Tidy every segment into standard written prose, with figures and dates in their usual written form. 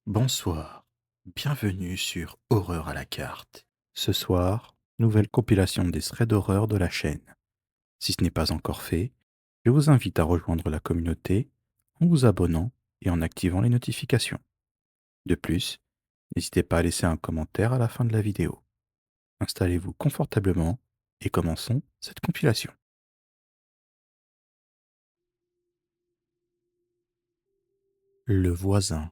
Bonsoir, bienvenue sur Horreur à la carte. Ce soir, nouvelle compilation des threads d'horreur de la chaîne. Si ce n'est pas encore fait, je vous invite à rejoindre la communauté en vous abonnant et en activant les notifications. De plus, n'hésitez pas à laisser un commentaire à la fin de la vidéo. Installez-vous confortablement et commençons cette compilation. Le voisin.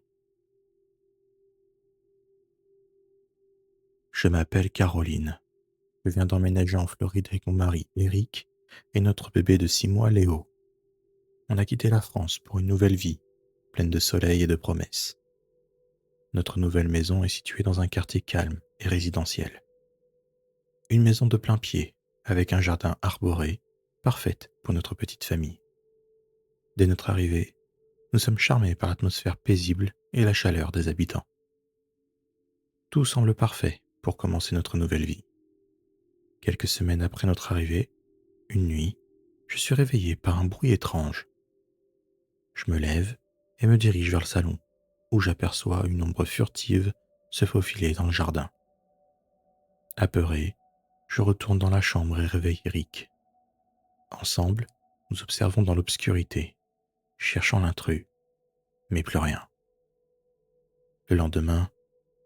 Je m'appelle Caroline. Je viens d'emménager en Floride avec mon mari Eric et notre bébé de 6 mois Léo. On a quitté la France pour une nouvelle vie, pleine de soleil et de promesses. Notre nouvelle maison est située dans un quartier calme et résidentiel. Une maison de plein pied, avec un jardin arboré, parfaite pour notre petite famille. Dès notre arrivée, nous sommes charmés par l'atmosphère paisible et la chaleur des habitants. Tout semble parfait pour commencer notre nouvelle vie. Quelques semaines après notre arrivée, une nuit, je suis réveillé par un bruit étrange. Je me lève et me dirige vers le salon, où j'aperçois une ombre furtive se faufiler dans le jardin. Apeuré, je retourne dans la chambre et réveille Eric. Ensemble, nous observons dans l'obscurité, cherchant l'intrus, mais plus rien. Le lendemain,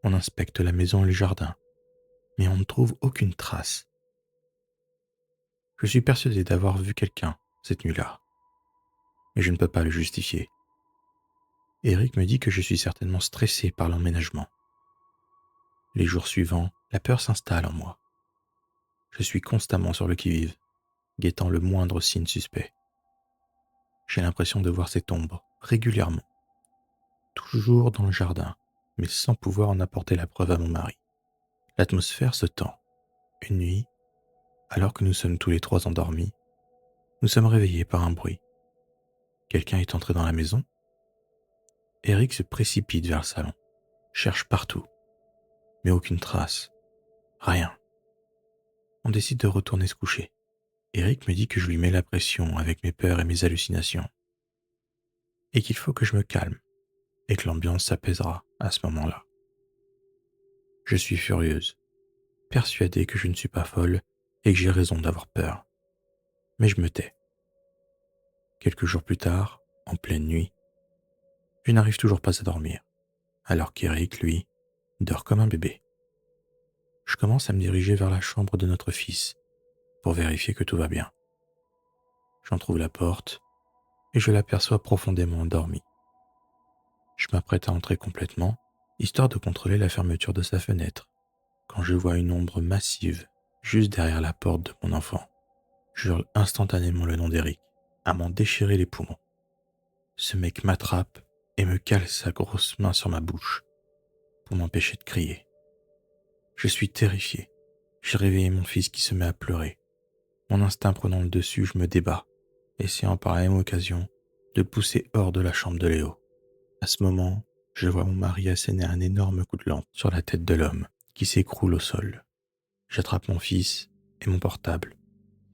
on inspecte la maison et le jardin, mais on ne trouve aucune trace. Je suis persuadé d'avoir vu quelqu'un cette nuit-là, mais je ne peux pas le justifier. Eric me dit que je suis certainement stressé par l'emménagement. Les jours suivants, la peur s'installe en moi. Je suis constamment sur le qui-vive, guettant le moindre signe suspect. J'ai l'impression de voir cette ombre régulièrement, toujours dans le jardin, mais sans pouvoir en apporter la preuve à mon mari. L'atmosphère se tend. Une nuit, alors que nous sommes tous les trois endormis, nous sommes réveillés par un bruit. Quelqu'un est entré dans la maison. Eric se précipite vers le salon, cherche partout, mais aucune trace, rien. On décide de retourner se coucher. Eric me dit que je lui mets la pression avec mes peurs et mes hallucinations, et qu'il faut que je me calme, et que l'ambiance s'apaisera à ce moment-là. Je suis furieuse, persuadée que je ne suis pas folle et que j'ai raison d'avoir peur. Mais je me tais. Quelques jours plus tard, en pleine nuit, je n'arrive toujours pas à dormir, alors qu'Eric, lui, dort comme un bébé. Je commence à me diriger vers la chambre de notre fils pour vérifier que tout va bien. J'entrouvre la porte et je l'aperçois profondément endormi. Je m'apprête à entrer complètement, histoire de contrôler la fermeture de sa fenêtre, quand je vois une ombre massive juste derrière la porte de mon enfant. J'hurle instantanément le nom d'Eric, à m'en déchirer les poumons. Ce mec m'attrape et me cale sa grosse main sur ma bouche pour m'empêcher de crier. Je suis terrifié. J'ai réveillé mon fils qui se met à pleurer. Mon instinct prenant le dessus, je me débat, essayant par la même occasion de le pousser hors de la chambre de Léo. À ce moment, je vois mon mari asséner un énorme coup de lampe sur la tête de l'homme qui s'écroule au sol. J'attrape mon fils et mon portable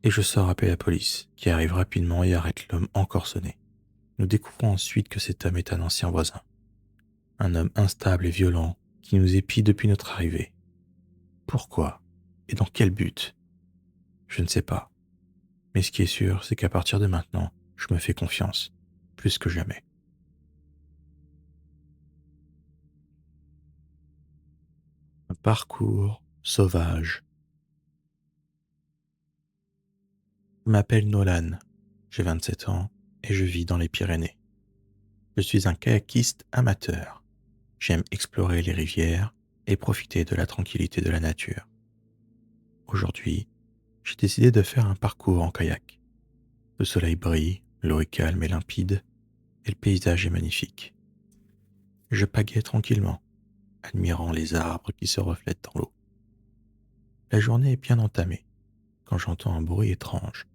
et je sors appeler la police qui arrive rapidement et arrête l'homme encore sonné. Nous découvrons ensuite que cet homme est un ancien voisin. Un homme instable et violent qui nous épie depuis notre arrivée. Pourquoi? Et dans quel but? Je ne sais pas. Mais ce qui est sûr, c'est qu'à partir de maintenant, je me fais confiance, plus que jamais. Un parcours sauvage. Je m'appelle Nolan, j'ai 27 ans et je vis dans les Pyrénées. Je suis un kayakiste amateur. J'aime explorer les rivières et profiter de la tranquillité de la nature. Aujourd'hui, j'ai décidé de faire un parcours en kayak. Le soleil brille, l'eau est calme et limpide, et le paysage est magnifique. Je pagaie tranquillement, admirant les arbres qui se reflètent dans l'eau. La journée est bien entamée, quand j'entends un bruit étrange.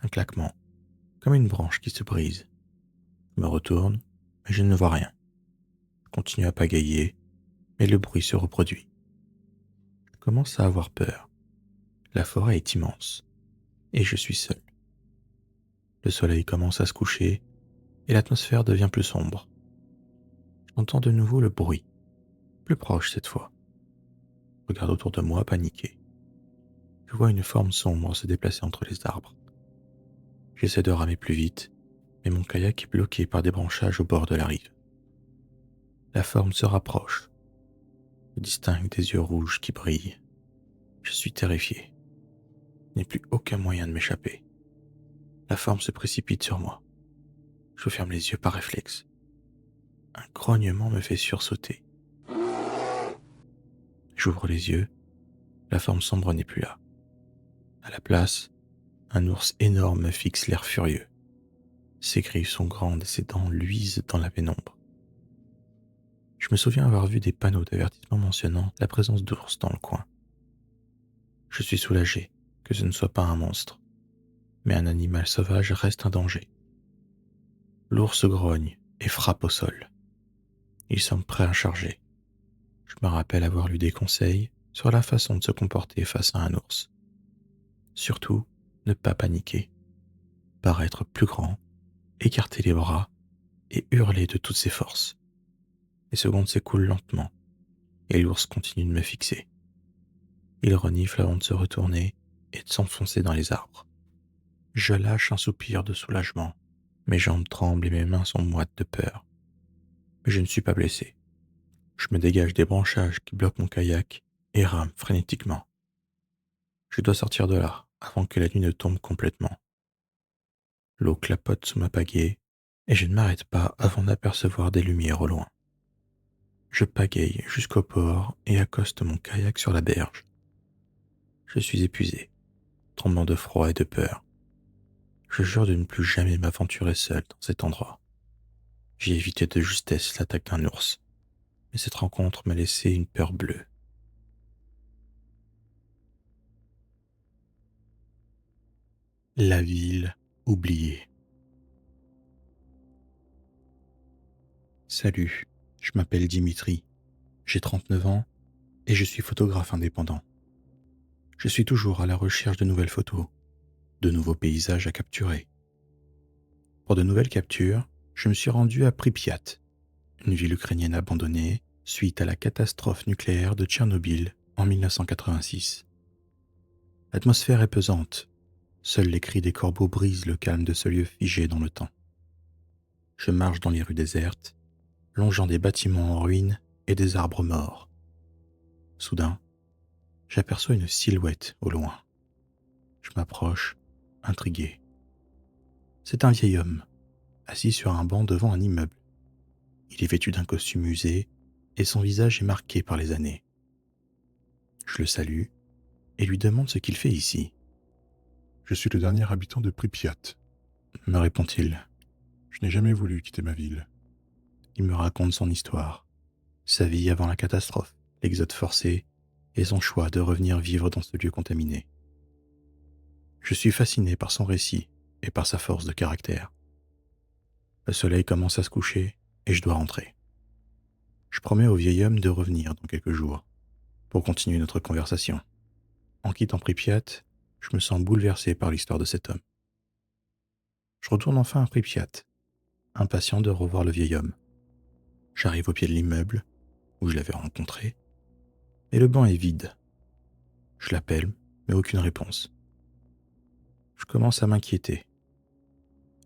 Un claquement, comme une branche qui se brise. Je me retourne, mais je ne vois rien. Je continue à pagayer, mais le bruit se reproduit. Je commence à avoir peur. La forêt est immense, et je suis seul. Le soleil commence à se coucher, et l'atmosphère devient plus sombre. J'entends de nouveau le bruit, plus proche cette fois. Je regarde autour de moi, paniqué. Je vois une forme sombre se déplacer entre les arbres. J'essaie de ramer plus vite, mais mon kayak est bloqué par des branchages au bord de la rive. La forme se rapproche. Je distingue des yeux rouges qui brillent. Je suis terrifié. Il n'y a plus aucun moyen de m'échapper. La forme se précipite sur moi. Je ferme les yeux par réflexe. Un grognement me fait sursauter. J'ouvre les yeux. La forme sombre n'est plus là. À la place, un ours énorme me fixe l'air furieux. Ses griffes sont grandes et ses dents luisent dans la pénombre. Je me souviens avoir vu des panneaux d'avertissement mentionnant la présence d'ours dans le coin. Je suis soulagé que ce ne soit pas un monstre, mais un animal sauvage reste un danger. L'ours grogne et frappe au sol. Il semble prêt à charger. Je me rappelle avoir lu des conseils sur la façon de se comporter face à un ours. Surtout, ne pas paniquer, paraître plus grand, écarter les bras et hurler de toutes ses forces. Les secondes s'écoulent lentement et l'ours continue de me fixer. Il renifle avant de se retourner et de s'enfoncer dans les arbres. Je lâche un soupir de soulagement. Mes jambes tremblent et mes mains sont moites de peur. Mais je ne suis pas blessé. Je me dégage des branchages qui bloquent mon kayak et rame frénétiquement. Je dois sortir de là avant que la nuit ne tombe complètement. L'eau clapote sous ma pagaie et je ne m'arrête pas avant d'apercevoir des lumières au loin. Je pagaille jusqu'au port et accoste mon kayak sur la berge. Je suis épuisé, tremblant de froid et de peur. Je jure de ne plus jamais m'aventurer seul dans cet endroit. J'ai évité de justesse l'attaque d'un ours, mais cette rencontre m'a laissé une peur bleue. La ville oubliée. Salut, je m'appelle Dimitri, j'ai 39 ans et je suis photographe indépendant. Je suis toujours à la recherche de nouvelles photos, de nouveaux paysages à capturer. Pour de nouvelles captures, je me suis rendu à Pripyat, une ville ukrainienne abandonnée suite à la catastrophe nucléaire de Tchernobyl en 1986. L'atmosphère est pesante. Seuls les cris des corbeaux brisent le calme de ce lieu figé dans le temps. Je marche dans les rues désertes, longeant des bâtiments en ruine et des arbres morts. Soudain, j'aperçois une silhouette au loin. Je m'approche, intrigué. C'est un vieil homme, assis sur un banc devant un immeuble. Il est vêtu d'un costume usé et son visage est marqué par les années. Je le salue et lui demande ce qu'il fait ici. Je suis le dernier habitant de Pripyat, Me répond-il. Je n'ai jamais voulu quitter ma ville. Il me raconte son histoire, sa vie avant la catastrophe, l'exode forcé et son choix de revenir vivre dans ce lieu contaminé. Je suis fasciné par son récit et par sa force de caractère. Le soleil commence à se coucher et je dois rentrer. Je promets au vieil homme de revenir dans quelques jours pour continuer notre conversation. En quittant Pripyat, je me sens bouleversé par l'histoire de cet homme. Je retourne enfin à Pripyat, impatient de revoir le vieil homme. J'arrive au pied de l'immeuble où je l'avais rencontré, mais le banc est vide. Je l'appelle, mais aucune réponse. Je commence à m'inquiéter.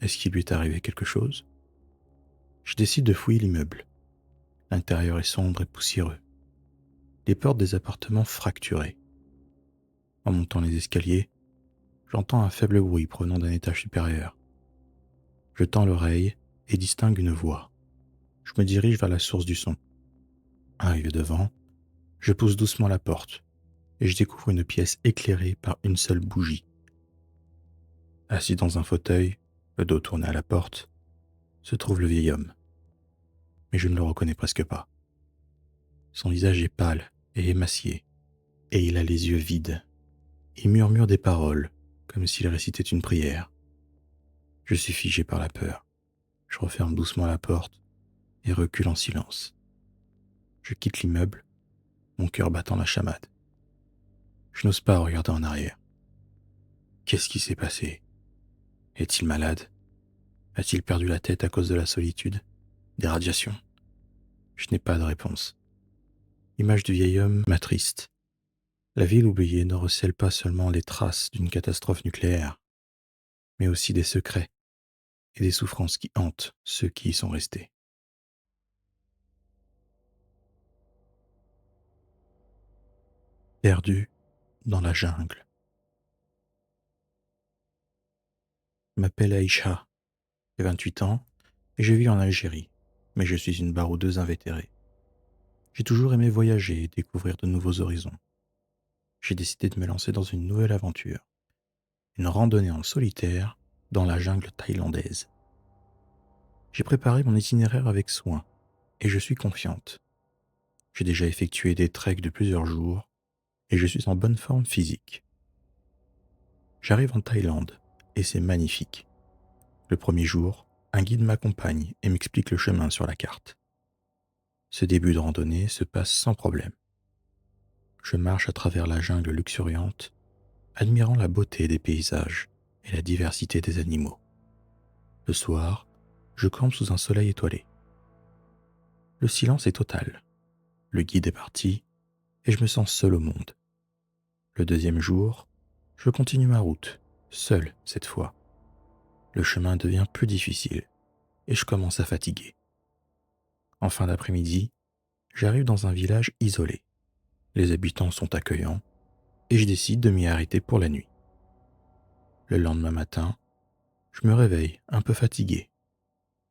Est-ce qu'il lui est arrivé quelque chose? Je décide de fouiller l'immeuble. L'intérieur est sombre et poussiéreux. Les portes des appartements fracturées. En montant les escaliers, j'entends un faible bruit provenant d'un étage supérieur. Je tends l'oreille et distingue une voix. Je me dirige vers la source du son. Arrivé devant, je pousse doucement la porte et je découvre une pièce éclairée par une seule bougie. Assis dans un fauteuil, le dos tourné à la porte, se trouve le vieil homme. Mais je ne le reconnais presque pas. Son visage est pâle et émacié, et il a les yeux vides. Il murmure des paroles, comme s'il récitait une prière. Je suis figé par la peur. Je referme doucement la porte et recule en silence. Je quitte l'immeuble, mon cœur battant la chamade. Je n'ose pas regarder en arrière. Qu'est-ce qui s'est passé? Est-il malade? A-t-il perdu la tête à cause de la solitude, des radiations? Je n'ai pas de réponse. L'image du vieil homme m'attriste. La ville oubliée ne recèle pas seulement les traces d'une catastrophe nucléaire, mais aussi des secrets et des souffrances qui hantent ceux qui y sont restés. Perdu dans la jungle. Je m'appelle Aïcha, j'ai 28 ans et je vis en Algérie, mais je suis une baroudeuse invétérée. J'ai toujours aimé voyager et découvrir de nouveaux horizons. J'ai décidé de me lancer dans une nouvelle aventure, une randonnée en solitaire dans la jungle thaïlandaise. J'ai préparé mon itinéraire avec soin et je suis confiante. J'ai déjà effectué des treks de plusieurs jours et je suis en bonne forme physique. J'arrive en Thaïlande et c'est magnifique. Le premier jour, un guide m'accompagne et m'explique le chemin sur la carte. Ce début de randonnée se passe sans problème. Je marche à travers la jungle luxuriante, admirant la beauté des paysages et la diversité des animaux. Le soir, je campe sous un soleil étoilé. Le silence est total. Le guide est parti et je me sens seul au monde. Le deuxième jour, je continue ma route, seul cette fois. Le chemin devient plus difficile et je commence à fatiguer. En fin d'après-midi, j'arrive dans un village isolé. Les habitants sont accueillants et je décide de m'y arrêter pour la nuit. Le lendemain matin, je me réveille un peu fatigué,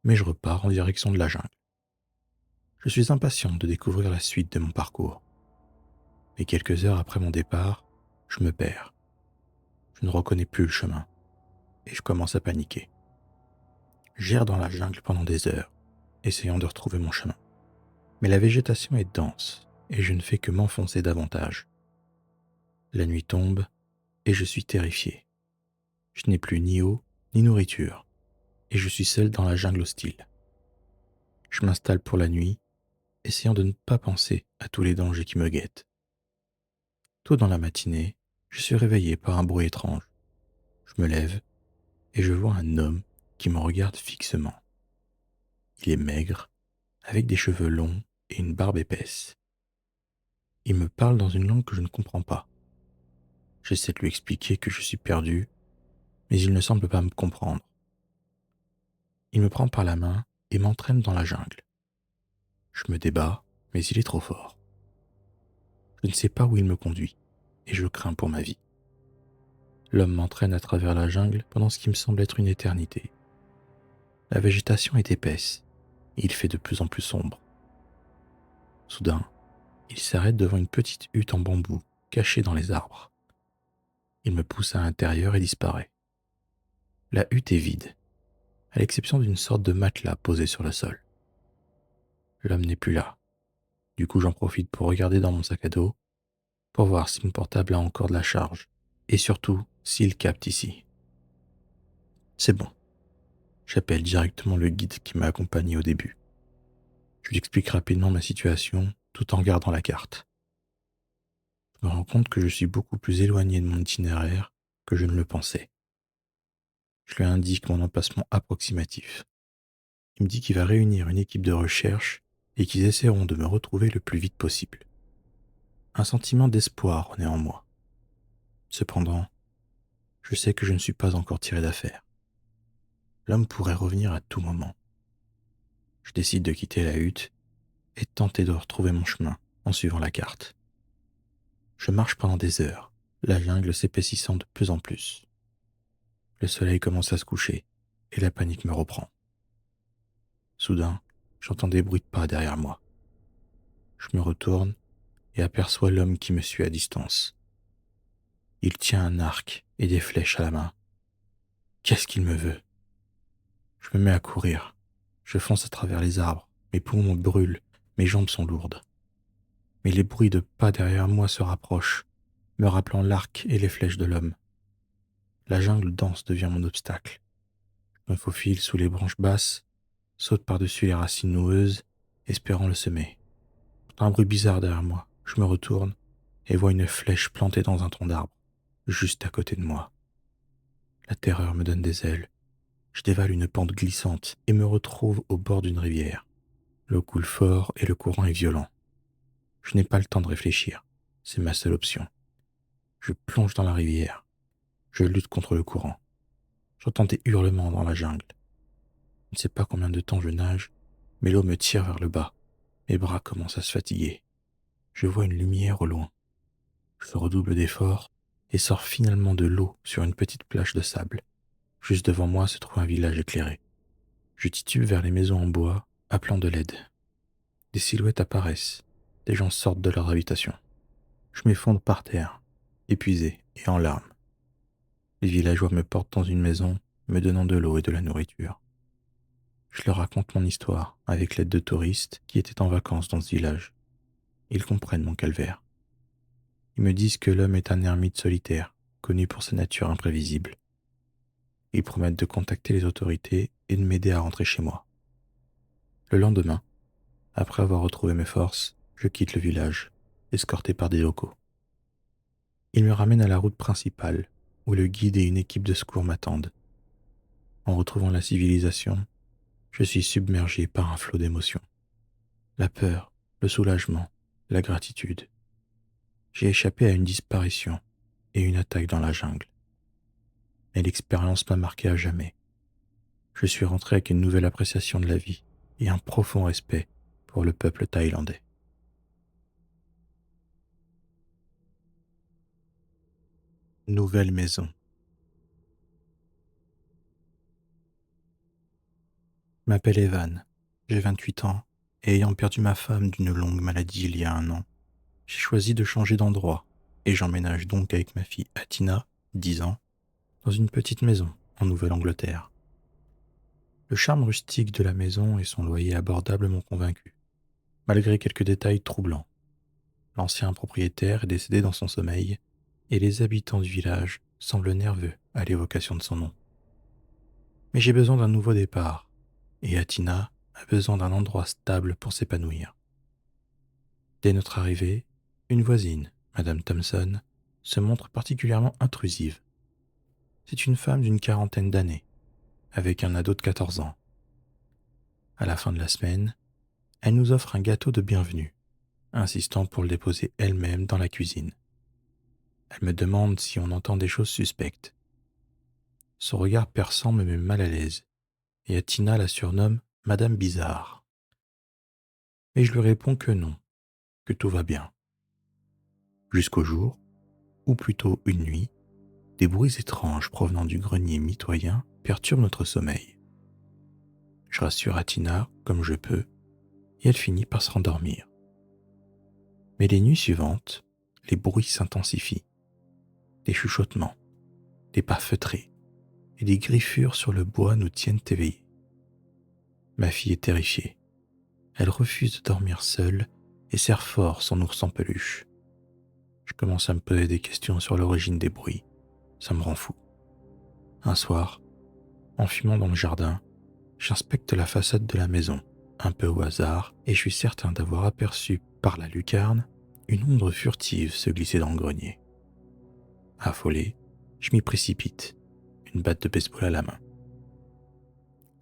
mais je repars en direction de la jungle. Je suis impatient de découvrir la suite de mon parcours. Mais quelques heures après mon départ, je me perds. Je ne reconnais plus le chemin et je commence à paniquer. J'erre dans la jungle pendant des heures, essayant de retrouver mon chemin. Mais la végétation est dense et je ne fais que m'enfoncer davantage. La nuit tombe et je suis terrifié. Je n'ai plus ni eau ni nourriture et je suis seul dans la jungle hostile. Je m'installe pour la nuit, essayant de ne pas penser à tous les dangers qui me guettent. Tôt dans la matinée, je suis réveillé par un bruit étrange. Je me lève et je vois un homme qui me regarde fixement. Il est maigre, avec des cheveux longs et une barbe épaisse. Il me parle dans une langue que je ne comprends pas. J'essaie de lui expliquer que je suis perdu, mais il ne semble pas me comprendre. Il me prend par la main et m'entraîne dans la jungle. Je me débat, mais il est trop fort. Je ne sais pas où il me conduit, et je crains pour ma vie. L'homme m'entraîne à travers la jungle pendant ce qui me semble être une éternité. La végétation est épaisse, et il fait de plus en plus sombre. Soudain, il s'arrête devant une petite hutte en bambou, cachée dans les arbres. Il me pousse à l'intérieur et disparaît. La hutte est vide, à l'exception d'une sorte de matelas posé sur le sol. L'homme n'est plus là. Du coup, j'en profite pour regarder dans mon sac à dos, pour voir si mon portable a encore de la charge, et surtout s'il capte ici. C'est bon. J'appelle directement le guide qui m'a accompagné au début. Je lui explique rapidement ma situation tout en regardant la carte. Je me rends compte que je suis beaucoup plus éloigné de mon itinéraire que je ne le pensais. Je lui indique mon emplacement approximatif. Il me dit qu'il va réunir une équipe de recherche et qu'ils essaieront de me retrouver le plus vite possible. Un sentiment d'espoir naît en moi. Cependant, je sais que je ne suis pas encore tiré d'affaire. L'homme pourrait revenir à tout moment. Je décide de quitter la hutte et de tenter de retrouver mon chemin en suivant la carte. Je marche pendant des heures, la jungle s'épaississant de plus en plus. Le soleil commence à se coucher et la panique me reprend. Soudain, j'entends des bruits de pas derrière moi. Je me retourne et aperçois l'homme qui me suit à distance. Il tient un arc et des flèches à la main. Qu'est-ce qu'il me veut? Je me mets à courir. Je fonce à travers les arbres. Mes poumons brûlent, mes jambes sont lourdes. Mais les bruits de pas derrière moi se rapprochent, me rappelant l'arc et les flèches de l'homme. La jungle dense devient mon obstacle. Je me faufile sous les branches basses, saute par-dessus les racines noueuses, espérant le semer. J'entends un bruit bizarre derrière moi. Je me retourne et vois une flèche plantée dans un tronc d'arbre, juste à côté de moi. La terreur me donne des ailes. Je dévale une pente glissante et me retrouve au bord d'une rivière. L'eau coule fort et le courant est violent. Je n'ai pas le temps de réfléchir. C'est ma seule option. Je plonge dans la rivière. Je lutte contre le courant. J'entends des hurlements dans la jungle. Je ne sais pas combien de temps je nage, mais l'eau me tire vers le bas. Mes bras commencent à se fatiguer. Je vois une lumière au loin. Je redouble d'efforts et sors finalement de l'eau sur une petite plage de sable. Juste devant moi se trouve un village éclairé. Je titube vers les maisons en bois, appelant de l'aide. Des silhouettes apparaissent. Des gens sortent de leur habitation. Je m'effondre par terre, épuisé et en larmes. Les villageois me portent dans une maison, me donnant de l'eau et de la nourriture. Je leur raconte mon histoire avec l'aide de touristes qui étaient en vacances dans ce village. Ils comprennent mon calvaire. Ils me disent que l'homme est un ermite solitaire, connu pour sa nature imprévisible. Ils promettent de contacter les autorités et de m'aider à rentrer chez moi. Le lendemain, après avoir retrouvé mes forces, je quitte le village, escorté par des locaux. Ils me ramènent à la route principale, où le guide et une équipe de secours m'attendent. En retrouvant la civilisation, je suis submergé par un flot d'émotions. La peur, le soulagement, la gratitude. J'ai échappé à une disparition et une attaque dans la jungle. Mais l'expérience m'a marqué à jamais. Je suis rentré avec une nouvelle appréciation de la vie et un profond respect pour le peuple thaïlandais. Nouvelle maison. Je m'appelle Evan, j'ai 28 ans et ayant perdu ma femme d'une longue maladie il y a un an, j'ai choisi de changer d'endroit et j'emménage donc avec ma fille Atina, 10 ans, dans une petite maison en Nouvelle-Angleterre. Le charme rustique de la maison et son loyer abordable m'ont convaincu, malgré quelques détails troublants. L'ancien propriétaire est décédé dans son sommeil et les habitants du village semblent nerveux à l'évocation de son nom. Mais j'ai besoin d'un nouveau départ et Atina a besoin d'un endroit stable pour s'épanouir. Dès notre arrivée, une voisine, Madame Thompson, se montre particulièrement intrusive. C'est une femme d'une quarantaine d'années, avec un ado de 14 ans. À la fin de la semaine, elle nous offre un gâteau de bienvenue, insistant pour le déposer elle-même dans la cuisine. Elle me demande si on entend des choses suspectes. Son regard perçant me met mal à l'aise, et Atina la surnomme Madame Bizarre. Mais je lui réponds que non, que tout va bien. Jusqu'au jour, ou plutôt une nuit, des bruits étranges provenant du grenier mitoyen perturbent notre sommeil. Je rassure Atina comme je peux, et elle finit par se rendormir. Mais les nuits suivantes, les bruits s'intensifient. Des chuchotements, des pas feutrés et des griffures sur le bois nous tiennent éveillés. Ma fille est terrifiée. Elle refuse de dormir seule et serre fort son ours en peluche. Je commence à me poser des questions sur l'origine des bruits. Ça me rend fou. Un soir, en fumant dans le jardin, j'inspecte la façade de la maison, un peu au hasard, et je suis certain d'avoir aperçu, par la lucarne, une ombre furtive se glisser dans le grenier. Affolé, je m'y précipite, une batte de baseball à la main.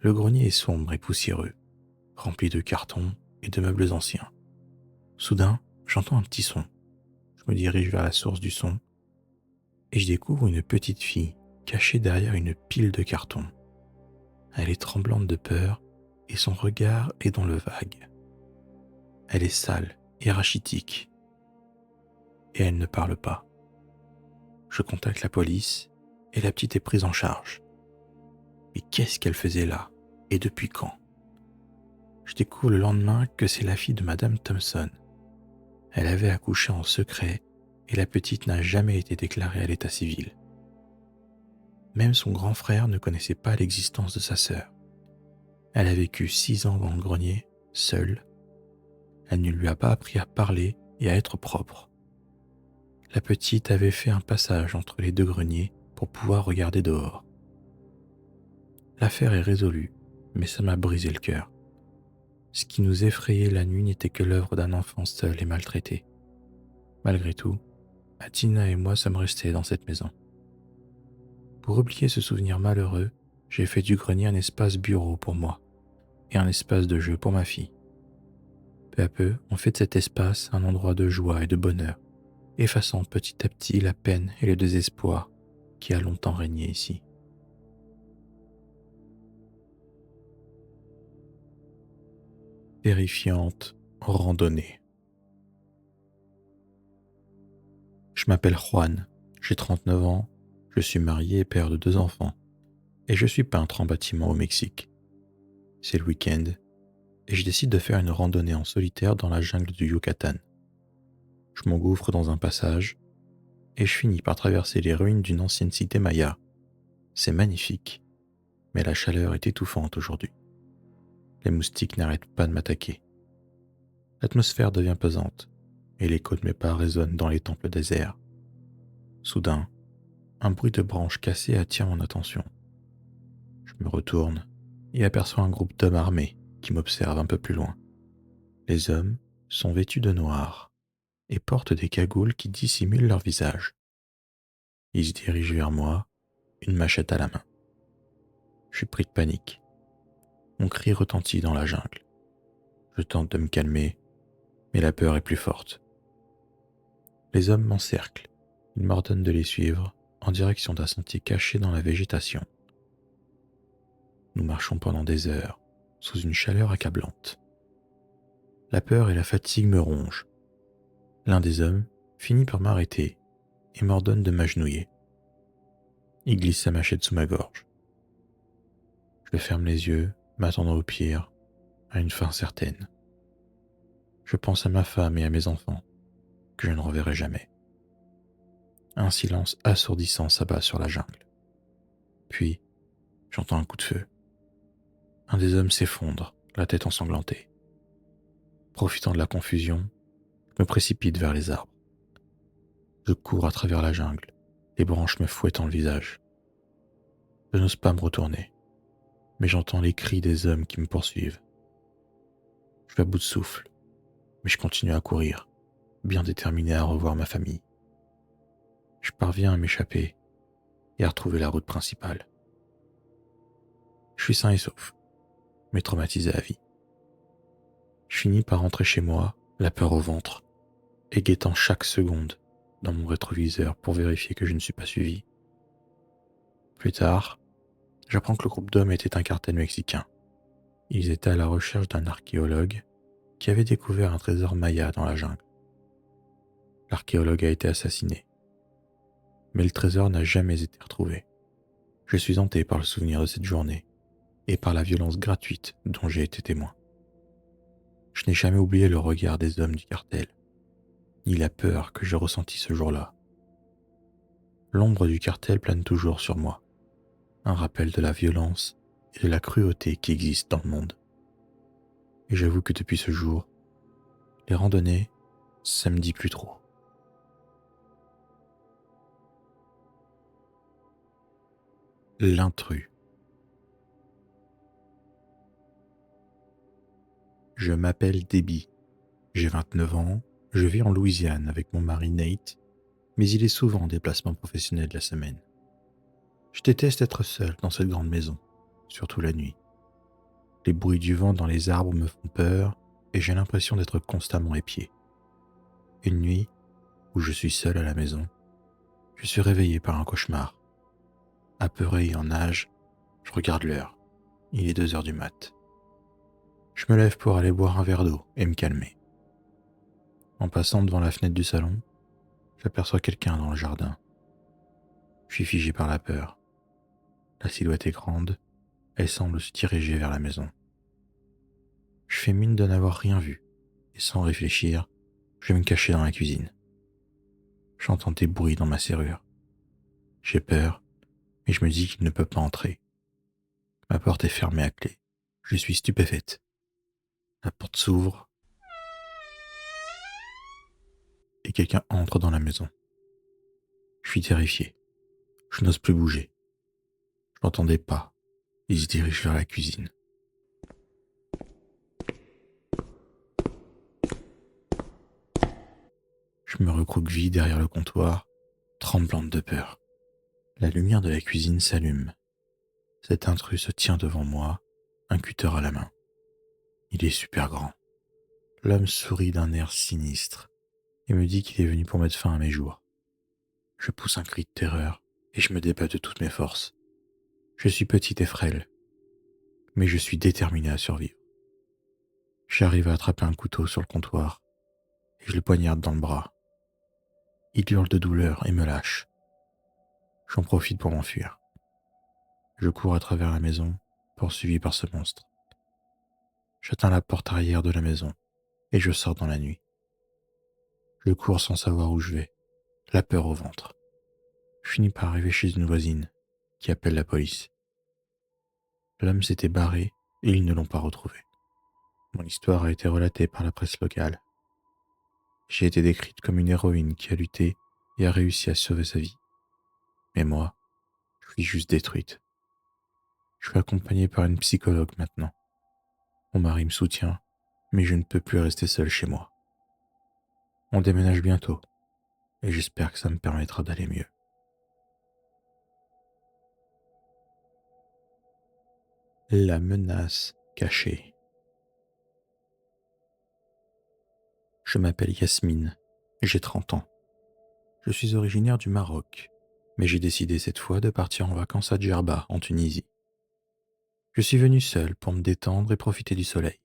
Le grenier est sombre et poussiéreux, rempli de cartons et de meubles anciens. Soudain, j'entends un petit son. Je me dirige vers la source du son et je découvre une petite fille cachée derrière une pile de cartons. Elle est tremblante de peur et son regard est dans le vague. Elle est sale et rachitique et elle ne parle pas. Je contacte la police et la petite est prise en charge. Mais qu'est-ce qu'elle faisait là et depuis quand? Je découvre le lendemain que c'est la fille de Madame Thompson. Elle avait accouché en secret et la petite n'a jamais été déclarée à l'état civil. Même son grand frère ne connaissait pas l'existence de sa sœur. Elle a vécu 6 ans dans le grenier, seule. Elle ne lui a pas appris à parler et à être propre. La petite avait fait un passage entre les deux greniers pour pouvoir regarder dehors. L'affaire est résolue, mais ça m'a brisé le cœur. Ce qui nous effrayait la nuit n'était que l'œuvre d'un enfant seul et maltraité. Malgré tout, Atina et moi sommes restés dans cette maison. Pour oublier ce souvenir malheureux, j'ai fait du grenier un espace bureau pour moi et un espace de jeu pour ma fille. Peu à peu, on fait de cet espace un endroit de joie et de bonheur, effaçant petit à petit la peine et le désespoir qui a longtemps régné ici. Terrifiante randonnée. Je m'appelle Juan, j'ai 39 ans, je suis marié et père de 2 enfants, et je suis peintre en bâtiment au Mexique. C'est le week-end, et je décide de faire une randonnée en solitaire dans la jungle du Yucatan. Je m'engouffre dans un passage, et je finis par traverser les ruines d'une ancienne cité maya. C'est magnifique, mais la chaleur est étouffante aujourd'hui. Les moustiques n'arrêtent pas de m'attaquer. L'atmosphère devient pesante, et l'écho de mes pas résonne dans les temples déserts. Soudain, un bruit de branches cassées attire mon attention. Je me retourne et aperçois un groupe d'hommes armés qui m'observent un peu plus loin. Les hommes sont vêtus de noir et portent des cagoules qui dissimulent leur visage. Ils se dirigent vers moi, une machette à la main. Je suis pris de panique. Mon cri retentit dans la jungle. Je tente de me calmer, mais la peur est plus forte. Les hommes m'encerclent. Ils m'ordonnent de les suivre en direction d'un sentier caché dans la végétation. Nous marchons pendant des heures, sous une chaleur accablante. La peur et la fatigue me rongent. L'un des hommes finit par m'arrêter et m'ordonne de m'agenouiller. Il glisse sa machette sous ma gorge. Je ferme les yeux, m'attendant au pire, à une fin certaine. Je pense à ma femme et à mes enfants, que je ne reverrai jamais. Un silence assourdissant s'abat sur la jungle. Puis, j'entends un coup de feu. Un des hommes s'effondre, la tête ensanglantée. Profitant de la confusion, je me précipite vers les arbres. Je cours à travers la jungle, les branches me fouettant le visage. Je n'ose pas me retourner, mais j'entends les cris des hommes qui me poursuivent. Je suis à bout de souffle, mais je continue à courir, bien déterminé à revoir ma famille. Je parviens à m'échapper et à retrouver la route principale. Je suis sain et sauf, mais traumatisé à vie. Je finis par rentrer chez moi, la peur au ventre, et guettant chaque seconde dans mon rétroviseur pour vérifier que je ne suis pas suivi. Plus tard, j'apprends que le groupe d'hommes était un cartel mexicain. Ils étaient à la recherche d'un archéologue qui avait découvert un trésor maya dans la jungle. L'archéologue a été assassiné, mais le trésor n'a jamais été retrouvé. Je suis hanté par le souvenir de cette journée et par la violence gratuite dont j'ai été témoin. Je n'ai jamais oublié le regard des hommes du cartel, ni la peur que j'ai ressentie ce jour-là. L'ombre du cartel plane toujours sur moi, un rappel de la violence et de la cruauté qui existent dans le monde. Et j'avoue que depuis ce jour, les randonnées, ça me dit plus trop. L'intrus. Je m'appelle Debbie, j'ai 29 ans, je vis en Louisiane avec mon mari Nate, mais il est souvent en déplacement professionnel la semaine. Je déteste être seul dans cette grande maison, surtout la nuit. Les bruits du vent dans les arbres me font peur et j'ai l'impression d'être constamment épié. Une nuit, où je suis seul à la maison, je suis réveillé par un cauchemar. Apeuré et en nage, je regarde l'heure. Il est 2 heures du mat. Je me lève pour aller boire un verre d'eau et me calmer. En passant devant la fenêtre du salon, j'aperçois quelqu'un dans le jardin. Je suis figé par la peur. La silhouette est grande, elle semble se diriger vers la maison. Je fais mine de n'avoir rien vu, et sans réfléchir, je vais me cacher dans la cuisine. J'entends des bruits dans ma serrure. J'ai peur, mais je me dis qu'il ne peut pas entrer. Ma porte est fermée à clé. Je suis stupéfaite. La porte s'ouvre et quelqu'un entre dans la maison. Je suis terrifié. Je n'ose plus bouger. Je n'entends des pas. Il se dirige vers la cuisine. Je me recroqueville derrière le comptoir, tremblante de peur. La lumière de la cuisine s'allume. Cet intrus se tient devant moi, un cutter à la main. Il est super grand. L'homme sourit d'un air sinistre et me dit qu'il est venu pour mettre fin à mes jours. Je pousse un cri de terreur et je me débat de toutes mes forces. Je suis petite et frêle, mais je suis déterminé à survivre. J'arrive à attraper un couteau sur le comptoir et je le poignarde dans le bras. Il hurle de douleur et me lâche. J'en profite pour m'enfuir. Je cours à travers la maison, poursuivi par ce monstre. J'atteins la porte arrière de la maison et je sors dans la nuit. Je cours sans savoir où je vais, la peur au ventre. Je finis par arriver chez une voisine qui appelle la police. L'homme s'était barré et ils ne l'ont pas retrouvé. Mon histoire a été relatée par la presse locale. J'ai été décrite comme une héroïne qui a lutté et a réussi à sauver sa vie. Mais moi, je suis juste détruite. Je suis accompagnée par une psychologue maintenant. Mon mari me soutient, mais je ne peux plus rester seul chez moi. On déménage bientôt, et j'espère que ça me permettra d'aller mieux. La menace cachée. Je m'appelle Yasmine, j'ai 30 ans. Je suis originaire du Maroc, mais j'ai décidé cette fois de partir en vacances à Djerba, en Tunisie. Je suis venu seul pour me détendre et profiter du soleil.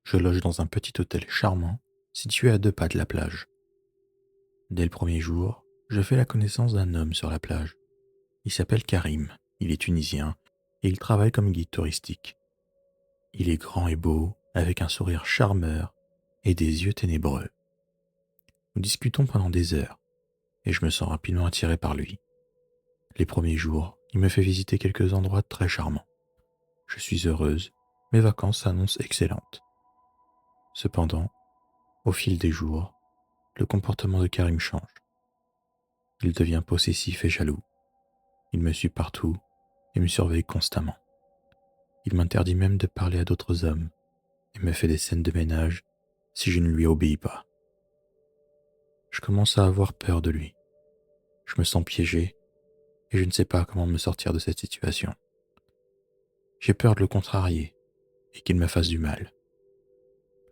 Je loge dans un petit hôtel charmant, situé à 2 pas de la plage. Dès le premier jour, je fais la connaissance d'un homme sur la plage. Il s'appelle Karim, il est tunisien, et il travaille comme guide touristique. Il est grand et beau, avec un sourire charmeur et des yeux ténébreux. Nous discutons pendant des heures, et je me sens rapidement attiré par lui. Les premiers jours, il me fait visiter quelques endroits très charmants. Je suis heureuse, mes vacances s'annoncent excellentes. Cependant, au fil des jours, le comportement de Karim change. Il devient possessif et jaloux. Il me suit partout et me surveille constamment. Il m'interdit même de parler à d'autres hommes et me fait des scènes de ménage si je ne lui obéis pas. Je commence à avoir peur de lui. Je me sens piégé et je ne sais pas comment me sortir de cette situation. J'ai peur de le contrarier et qu'il me fasse du mal.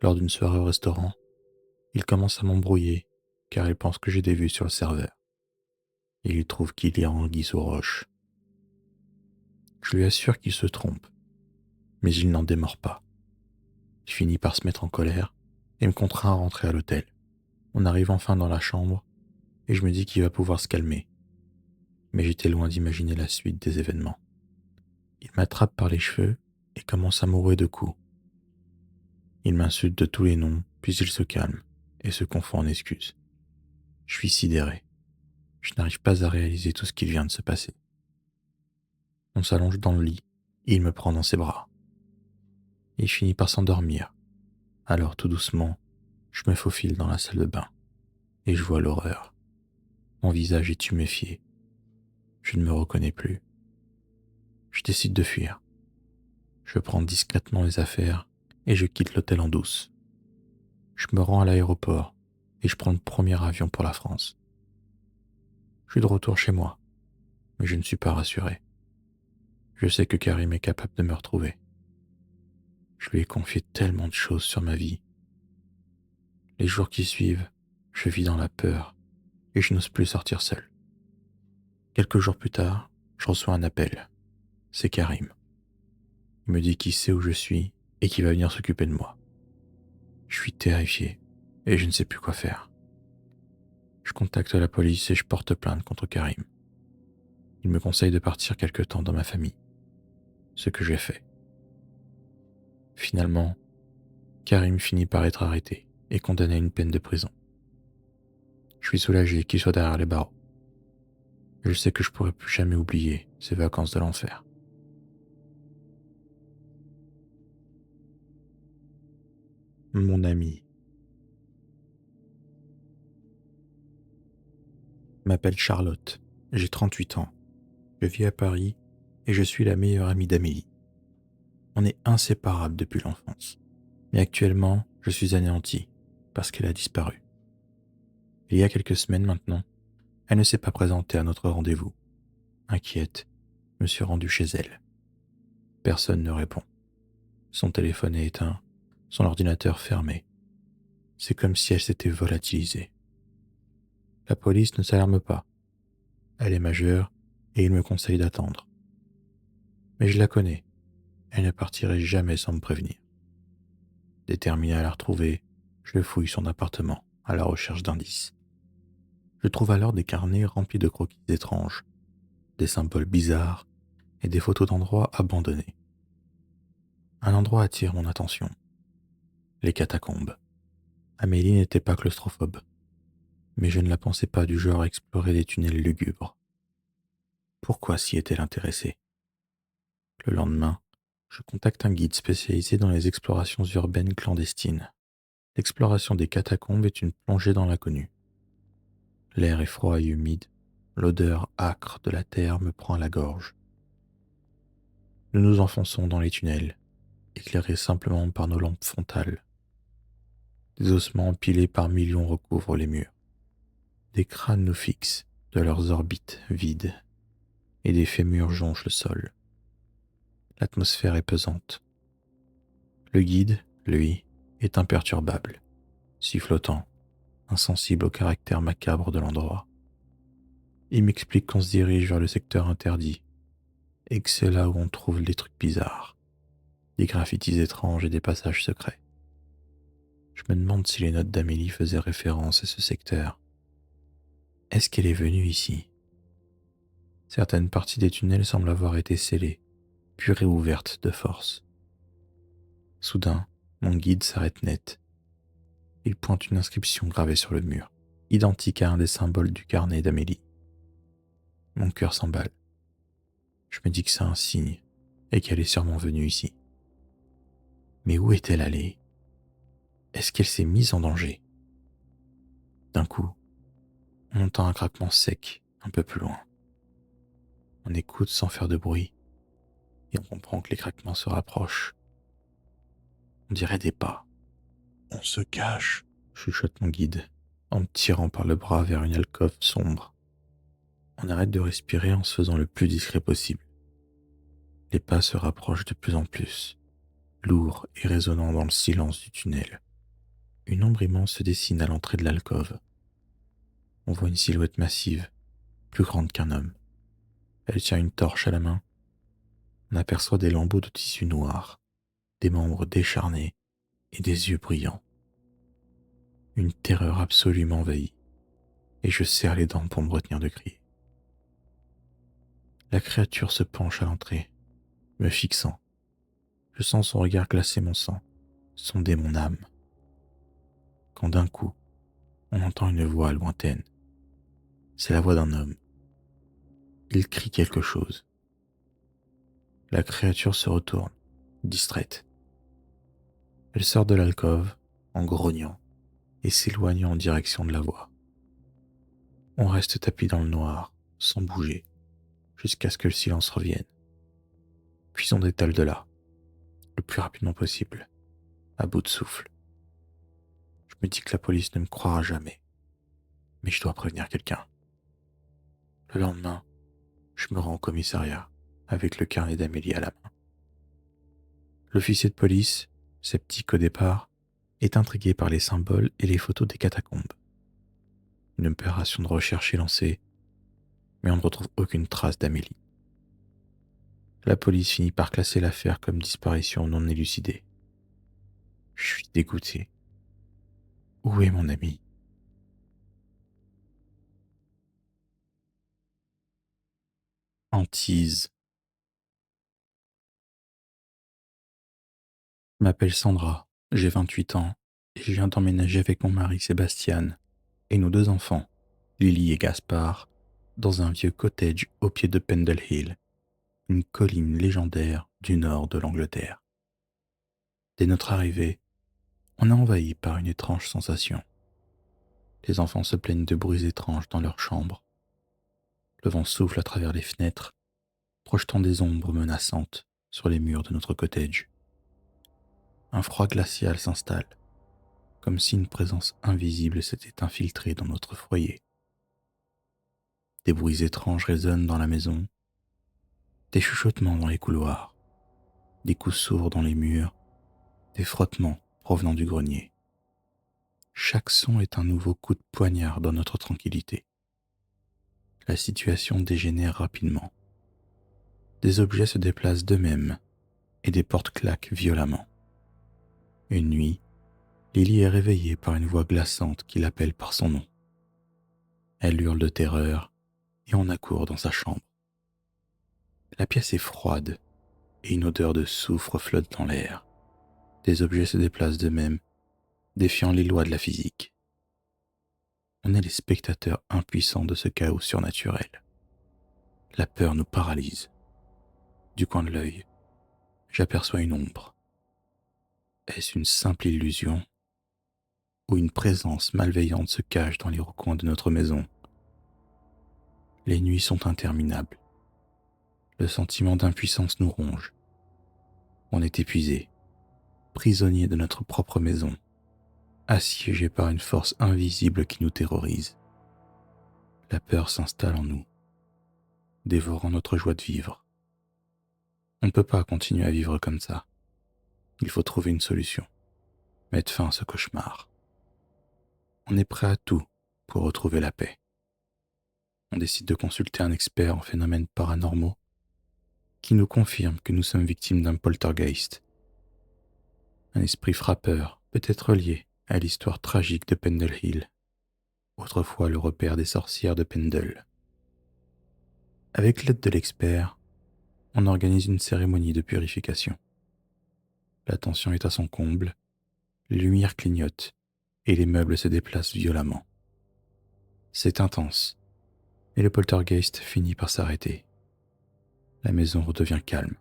Lors d'une soirée au restaurant, il commence à m'embrouiller car il pense que j'ai des vues sur le serveur. Il trouve qu'il y a anguille sous roche. Je lui assure qu'il se trompe, mais il n'en démord pas. Il finit par se mettre en colère et me contraint à rentrer à l'hôtel. On arrive enfin dans la chambre et je me dis qu'il va pouvoir se calmer. Mais j'étais loin d'imaginer la suite des événements. Il m'attrape par les cheveux et commence à m'ouvrir de coups. Il m'insulte de tous les noms, puis il se calme et se confond en excuses. Je suis sidéré. Je n'arrive pas à réaliser tout ce qui vient de se passer. On s'allonge dans le lit et il me prend dans ses bras. Il finit par s'endormir. Alors tout doucement, je me faufile dans la salle de bain et je vois l'horreur. Mon visage est tuméfié. Je ne me reconnais plus. Je décide de fuir. Je prends discrètement les affaires et je quitte l'hôtel en douce. Je me rends à l'aéroport et je prends le premier avion pour la France. Je suis de retour chez moi, mais je ne suis pas rassuré. Je sais que Karim est capable de me retrouver. Je lui ai confié tellement de choses sur ma vie. Les jours qui suivent, je vis dans la peur et je n'ose plus sortir seul. Quelques jours plus tard, je reçois un appel. C'est Karim. Il me dit qu'il sait où je suis et qu'il va venir s'occuper de moi. Je suis terrifié et je ne sais plus quoi faire. Je contacte la police et je porte plainte contre Karim. Il me conseille de partir quelque temps dans ma famille. Ce que j'ai fait. Finalement, Karim finit par être arrêté et condamné à une peine de prison. Je suis soulagé qu'il soit derrière les barreaux. Je sais que je pourrai plus jamais oublier ces vacances de l'enfer. Mon ami m'appelle Charlotte. J'ai 38 ans. Je vis à Paris et je suis la meilleure amie d'Amélie. On est inséparables depuis l'enfance. Mais actuellement, je suis anéanti parce qu'elle a disparu. Il y a quelques semaines maintenant, elle ne s'est pas présentée à notre rendez-vous. Inquiète, je me suis rendu chez elle. Personne ne répond. Son téléphone est éteint, son ordinateur fermé. C'est comme si elle s'était volatilisée. La police ne s'alarme pas. Elle est majeure et il me conseille d'attendre. Mais je la connais. Elle ne partirait jamais sans me prévenir. Déterminé à la retrouver, je fouille son appartement à la recherche d'indices. Je trouve alors des carnets remplis de croquis étranges, des symboles bizarres et des photos d'endroits abandonnés. Un endroit attire mon attention. Les catacombes. Amélie n'était pas claustrophobe, mais je ne la pensais pas du genre à explorer des tunnels lugubres. Pourquoi s'y est-elle intéressée? Le lendemain, je contacte un guide spécialisé dans les explorations urbaines clandestines. L'exploration des catacombes est une plongée dans l'inconnu. L'air est froid et humide, l'odeur âcre de la terre me prend à la gorge. Nous nous enfonçons dans les tunnels, éclairés simplement par nos lampes frontales. Des ossements empilés par millions recouvrent les murs. Des crânes nous fixent de leurs orbites vides, et des fémurs jonchent le sol. L'atmosphère est pesante. Le guide, lui, est imperturbable, sifflotant, insensible au caractère macabre de l'endroit. Il m'explique qu'on se dirige vers le secteur interdit, et que c'est là où on trouve des trucs bizarres, des graffitis étranges et des passages secrets. Je me demande si les notes d'Amélie faisaient référence à ce secteur. Est-ce qu'elle est venue ici? Certaines parties des tunnels semblent avoir été scellées, puis réouvertes de force. Soudain, mon guide s'arrête net. Il pointe une inscription gravée sur le mur, identique à un des symboles du carnet d'Amélie. Mon cœur s'emballe. Je me dis que c'est un signe et qu'elle est sûrement venue ici. Mais où est-elle allée? Est-ce qu'elle s'est mise en danger? D'un coup, on entend un craquement sec un peu plus loin. On écoute sans faire de bruit et on comprend que les craquements se rapprochent. On dirait des pas. On se cache. Chuchote mon guide en me tirant par le bras vers une alcôve sombre. On arrête de respirer en se faisant le plus discret possible. Les pas se rapprochent de plus en plus, lourds et résonnants dans le silence du tunnel. Une ombre immense se dessine à l'entrée de l'alcôve. On voit une silhouette massive, plus grande qu'un homme. Elle tient une torche à la main. On aperçoit des lambeaux de tissu noir, des membres décharnés et des yeux brillants. Une terreur absolue m'envahit, et je serre les dents pour me retenir de crier. La créature se penche à l'entrée, me fixant. Je sens son regard glacer mon sang, sonder mon âme. Quand d'un coup, on entend une voix lointaine. C'est la voix d'un homme. Il crie quelque chose. La créature se retourne, distraite. Elle sort de l'alcôve, en grognant, et s'éloigne en direction de la voix. On reste tapis dans le noir, sans bouger, jusqu'à ce que le silence revienne. Puis on détale de là, le plus rapidement possible, à bout de souffle. Je me dis que la police ne me croira jamais, mais je dois prévenir quelqu'un. Le lendemain, je me rends au commissariat, avec le carnet d'Amélie à la main. L'officier de police, sceptique au départ, est intrigué par les symboles et les photos des catacombes. Une opération de recherche est lancée, mais on ne retrouve aucune trace d'Amélie. La police finit par classer l'affaire comme disparition non élucidée. Je suis dégoûté. Où est mon ami? Hantise. Je m'appelle Sandra, j'ai 28 ans et je viens d'emménager avec mon mari Sébastien et nos deux enfants, Lily et Gaspard, dans un vieux cottage au pied de Pendle Hill, une colline légendaire du nord de l'Angleterre. Dès notre arrivée, on est envahi par une étrange sensation. Les enfants se plaignent de bruits étranges dans leur chambre. Le vent souffle à travers les fenêtres, projetant des ombres menaçantes sur les murs de notre cottage. Un froid glacial s'installe, comme si une présence invisible s'était infiltrée dans notre foyer. Des bruits étranges résonnent dans la maison, des chuchotements dans les couloirs, des coups sourds dans les murs, des frottements provenant du grenier. Chaque son est un nouveau coup de poignard dans notre tranquillité. La situation dégénère rapidement. Des objets se déplacent d'eux-mêmes et des portes claquent violemment. Une nuit, Lily est réveillée par une voix glaçante qui l'appelle par son nom. Elle hurle de terreur et on accourt dans sa chambre. La pièce est froide et une odeur de soufre flotte dans l'air. Des objets se déplacent d'eux-mêmes, défiant les lois de la physique. On est les spectateurs impuissants de ce chaos surnaturel. La peur nous paralyse. Du coin de l'œil, j'aperçois une ombre. Est-ce une simple illusion ou une présence malveillante se cache dans les recoins de notre maison? Les nuits sont interminables. Le sentiment d'impuissance nous ronge. On est épuisé, prisonnier de notre propre maison, assiégé par une force invisible qui nous terrorise. La peur s'installe en nous, dévorant notre joie de vivre. On ne peut pas continuer à vivre comme ça. Il faut trouver une solution, mettre fin à ce cauchemar. On est prêt à tout pour retrouver la paix. On décide de consulter un expert en phénomènes paranormaux qui nous confirme que nous sommes victimes d'un poltergeist. Un esprit frappeur peut être lié à l'histoire tragique de Pendle Hill, autrefois le repère des sorcières de Pendle. Avec l'aide de l'expert, on organise une cérémonie de purification. La tension est à son comble, les lumières clignotent et les meubles se déplacent violemment. C'est intense, mais le poltergeist finit par s'arrêter. La maison redevient calme.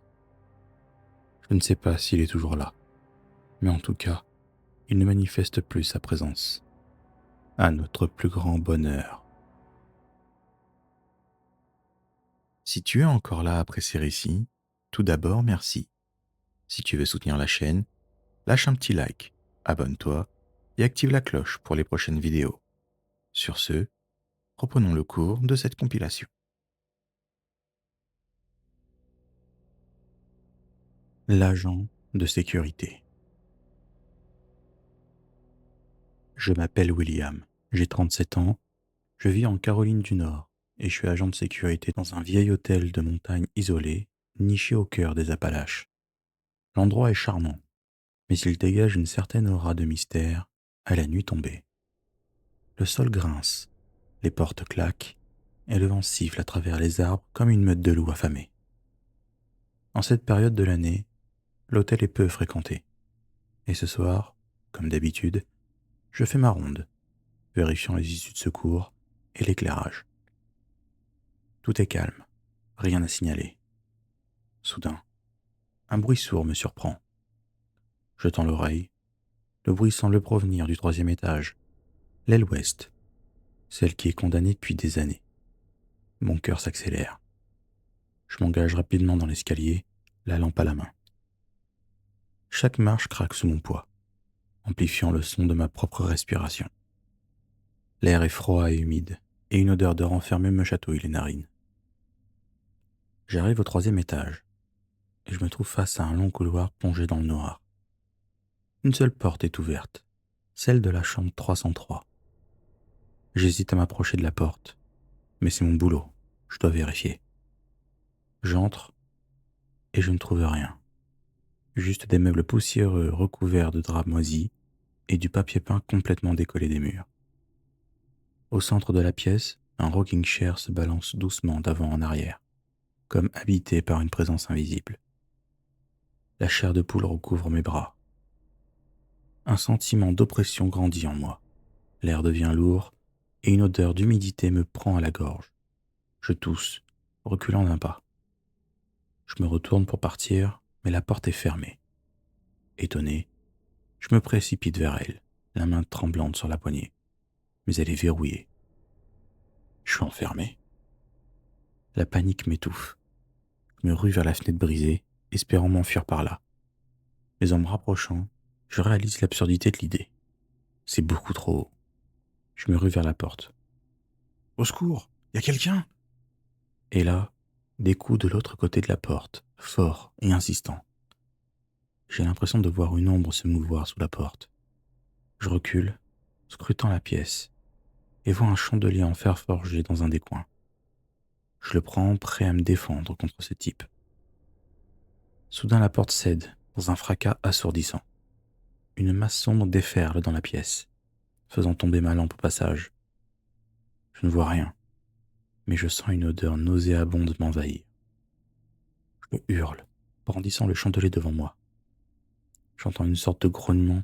Je ne sais pas s'il est toujours là, mais en tout cas, il ne manifeste plus sa présence. À notre plus grand bonheur. Si tu es encore là après ces récits, tout d'abord merci. Si tu veux soutenir la chaîne, lâche un petit like, abonne-toi et active la cloche pour les prochaines vidéos. Sur ce, reprenons le cours de cette compilation. L'agent de sécurité. Je m'appelle William, j'ai 37 ans, je vis en Caroline du Nord et je suis agent de sécurité dans un vieil hôtel de montagne isolé, niché au cœur des Appalaches. L'endroit est charmant, mais il dégage une certaine aura de mystère à la nuit tombée. Le sol grince, les portes claquent et le vent siffle à travers les arbres comme une meute de loups affamés. En cette période de l'année, l'hôtel est peu fréquenté. Et ce soir, comme d'habitude, je fais ma ronde, vérifiant les issues de secours et l'éclairage. Tout est calme, rien à signaler. Soudain, un bruit sourd me surprend. Je tends l'oreille. Le bruit semble provenir du 3e étage, l'aile ouest, celle qui est condamnée depuis des années. Mon cœur s'accélère. Je m'engage rapidement dans l'escalier, la lampe à la main. Chaque marche craque sous mon poids, amplifiant le son de ma propre respiration. L'air est froid et humide, et une odeur de renfermé me chatouille les narines. J'arrive au 3e étage, et je me trouve face à un long couloir plongé dans le noir. Une seule porte est ouverte, celle de la chambre 303. J'hésite à m'approcher de la porte, mais c'est mon boulot, je dois vérifier. J'entre, et je ne trouve rien. Juste des meubles poussiéreux recouverts de draps moisis et du papier peint complètement décollé des murs. Au centre de la pièce, un rocking chair se balance doucement d'avant en arrière, comme habité par une présence invisible. La chair de poule recouvre mes bras. Un sentiment d'oppression grandit en moi. L'air devient lourd et une odeur d'humidité me prend à la gorge. Je tousse, reculant d'un pas. Je me retourne pour partir, mais la porte est fermée. Étonné, je me précipite vers elle, la main tremblante sur la poignée. Mais elle est verrouillée. Je suis enfermé. La panique m'étouffe. Je me rue vers la fenêtre brisée, espérant m'enfuir par là. Mais en me rapprochant, je réalise l'absurdité de l'idée. C'est beaucoup trop haut. Je me rue vers la porte. Au secours, y a quelqu'un? Et là, des coups de l'autre côté de la porte, forts et insistants. J'ai l'impression de voir une ombre se mouvoir sous la porte. Je recule, scrutant la pièce, et vois un chandelier en fer forgé dans un des coins. Je le prends, prêt à me défendre contre ce type. Soudain la porte cède, dans un fracas assourdissant. Une masse sombre déferle dans la pièce, faisant tomber ma lampe au passage. Je ne vois rien, mais je sens une odeur nauséabonde m'envahir. Je me hurle, brandissant le chandelier devant moi. J'entends une sorte de grognement,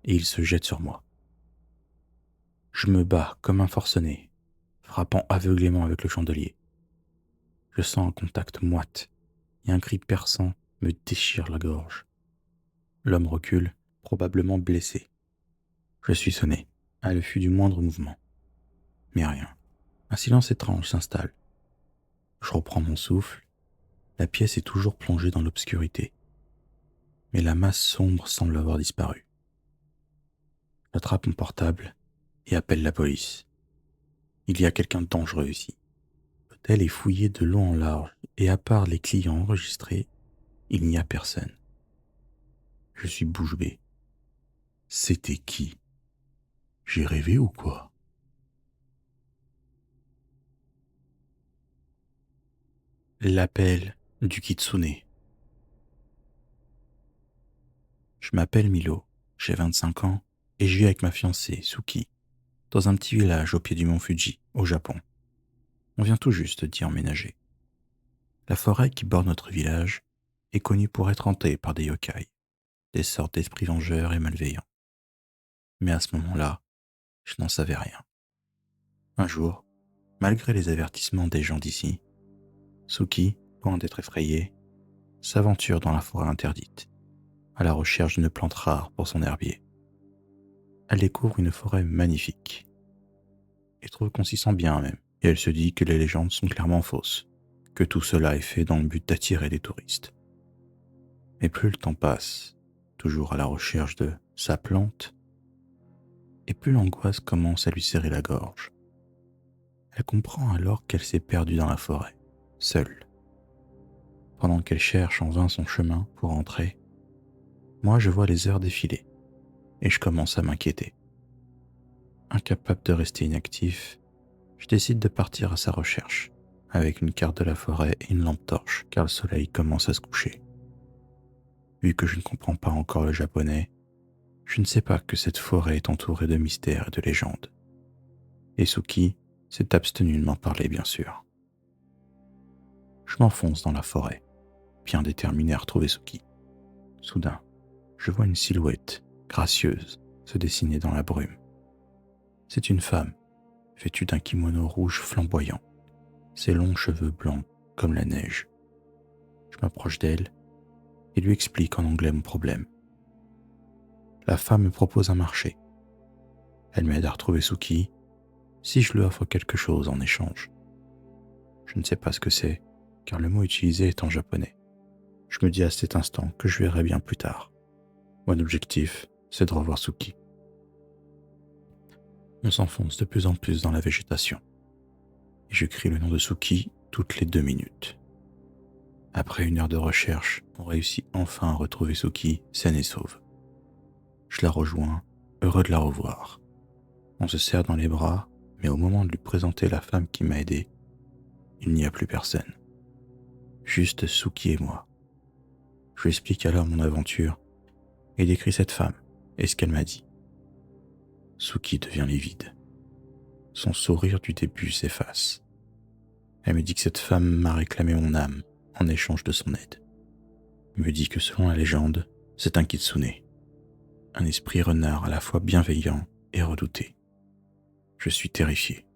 et il se jette sur moi. Je me bats comme un forcené, frappant aveuglément avec le chandelier. Je sens un contact moite, et un cri perçant me déchire la gorge. L'homme recule, probablement blessé. Je suis sonné, à l'affût du moindre mouvement. Mais rien. Un silence étrange s'installe. Je reprends mon souffle. La pièce est toujours plongée dans l'obscurité. Mais la masse sombre semble avoir disparu. J'attrape mon portable et appelle la police. Il y a quelqu'un de dangereux ici. L'hôtel est fouillé de long en large et à part les clients enregistrés, il n'y a personne. Je suis bouche bée. C'était qui? J'ai rêvé ou quoi? L'appel du kitsune. Je m'appelle Milo, j'ai 25 ans et je vis avec ma fiancée, Suki, dans un petit village au pied du mont Fuji, au Japon. On vient tout juste d'y emménager. La forêt qui borde notre village est connue pour être hantée par des yokai, des sortes d'esprits vengeurs et malveillants. Mais à ce moment-là, je n'en savais rien. Un jour, malgré les avertissements des gens d'ici, Suki, loin d'être effrayée, s'aventure dans la forêt interdite, à la recherche d'une plante rare pour son herbier. Elle découvre une forêt magnifique, et trouve qu'on s'y sent bien même, et elle se dit que les légendes sont clairement fausses, que tout cela est fait dans le but d'attirer des touristes. Mais plus le temps passe, toujours à la recherche de sa plante, et plus l'angoisse commence à lui serrer la gorge. Elle comprend alors qu'elle s'est perdue dans la forêt, seule. Pendant qu'elle cherche en vain son chemin pour rentrer, moi je vois les heures défiler, et je commence à m'inquiéter. Incapable de rester inactif, je décide de partir à sa recherche, avec une carte de la forêt et une lampe torche, car le soleil commence à se coucher. Vu que je ne comprends pas encore le japonais, je ne sais pas que cette forêt est entourée de mystères et de légendes. Et Suki s'est abstenue de m'en parler, bien sûr. Je m'enfonce dans la forêt, bien déterminé à retrouver Suki. Soudain, je vois une silhouette, gracieuse, se dessiner dans la brume. C'est une femme, vêtue d'un kimono rouge flamboyant, ses longs cheveux blancs comme la neige. Je m'approche d'elle et lui explique en anglais mon problème. La femme me propose un marché. Elle m'aide à retrouver Suki si je lui offre quelque chose en échange. Je ne sais pas ce que c'est, car le mot utilisé est en japonais. Je me dis à cet instant que je verrai bien plus tard. Mon objectif, c'est de revoir Suki. On s'enfonce de plus en plus dans la végétation. Et je crie le nom de Suki toutes les 2 minutes. Après 1 heure de recherche, on réussit enfin à retrouver Suki saine et sauve. Je la rejoins, heureux de la revoir. On se serre dans les bras, mais au moment de lui présenter la femme qui m'a aidé, il n'y a plus personne. Juste Suki et moi. Je lui explique alors mon aventure et décris cette femme et ce qu'elle m'a dit. Suki devient livide. Son sourire du début s'efface. Elle me dit que cette femme m'a réclamé mon âme en échange de son aide. Elle me dit que selon la légende, c'est un kitsune, un esprit renard à la fois bienveillant et redouté. Je suis terrifié.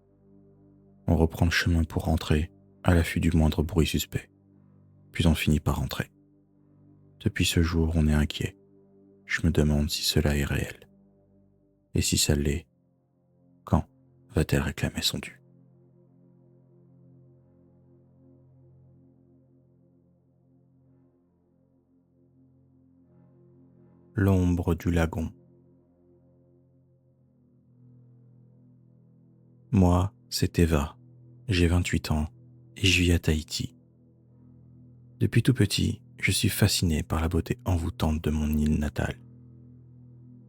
On reprend le chemin pour rentrer, à l'affût du moindre bruit suspect. Puis on finit par rentrer. Depuis ce jour, on est inquiet. Je me demande si cela est réel. Et si ça l'est, quand va-t-elle réclamer son dû? L'ombre du lagon. Moi, c'est Eva. J'ai 28 ans et je vis à Tahiti. Depuis tout petit, je suis fasciné par la beauté envoûtante de mon île natale.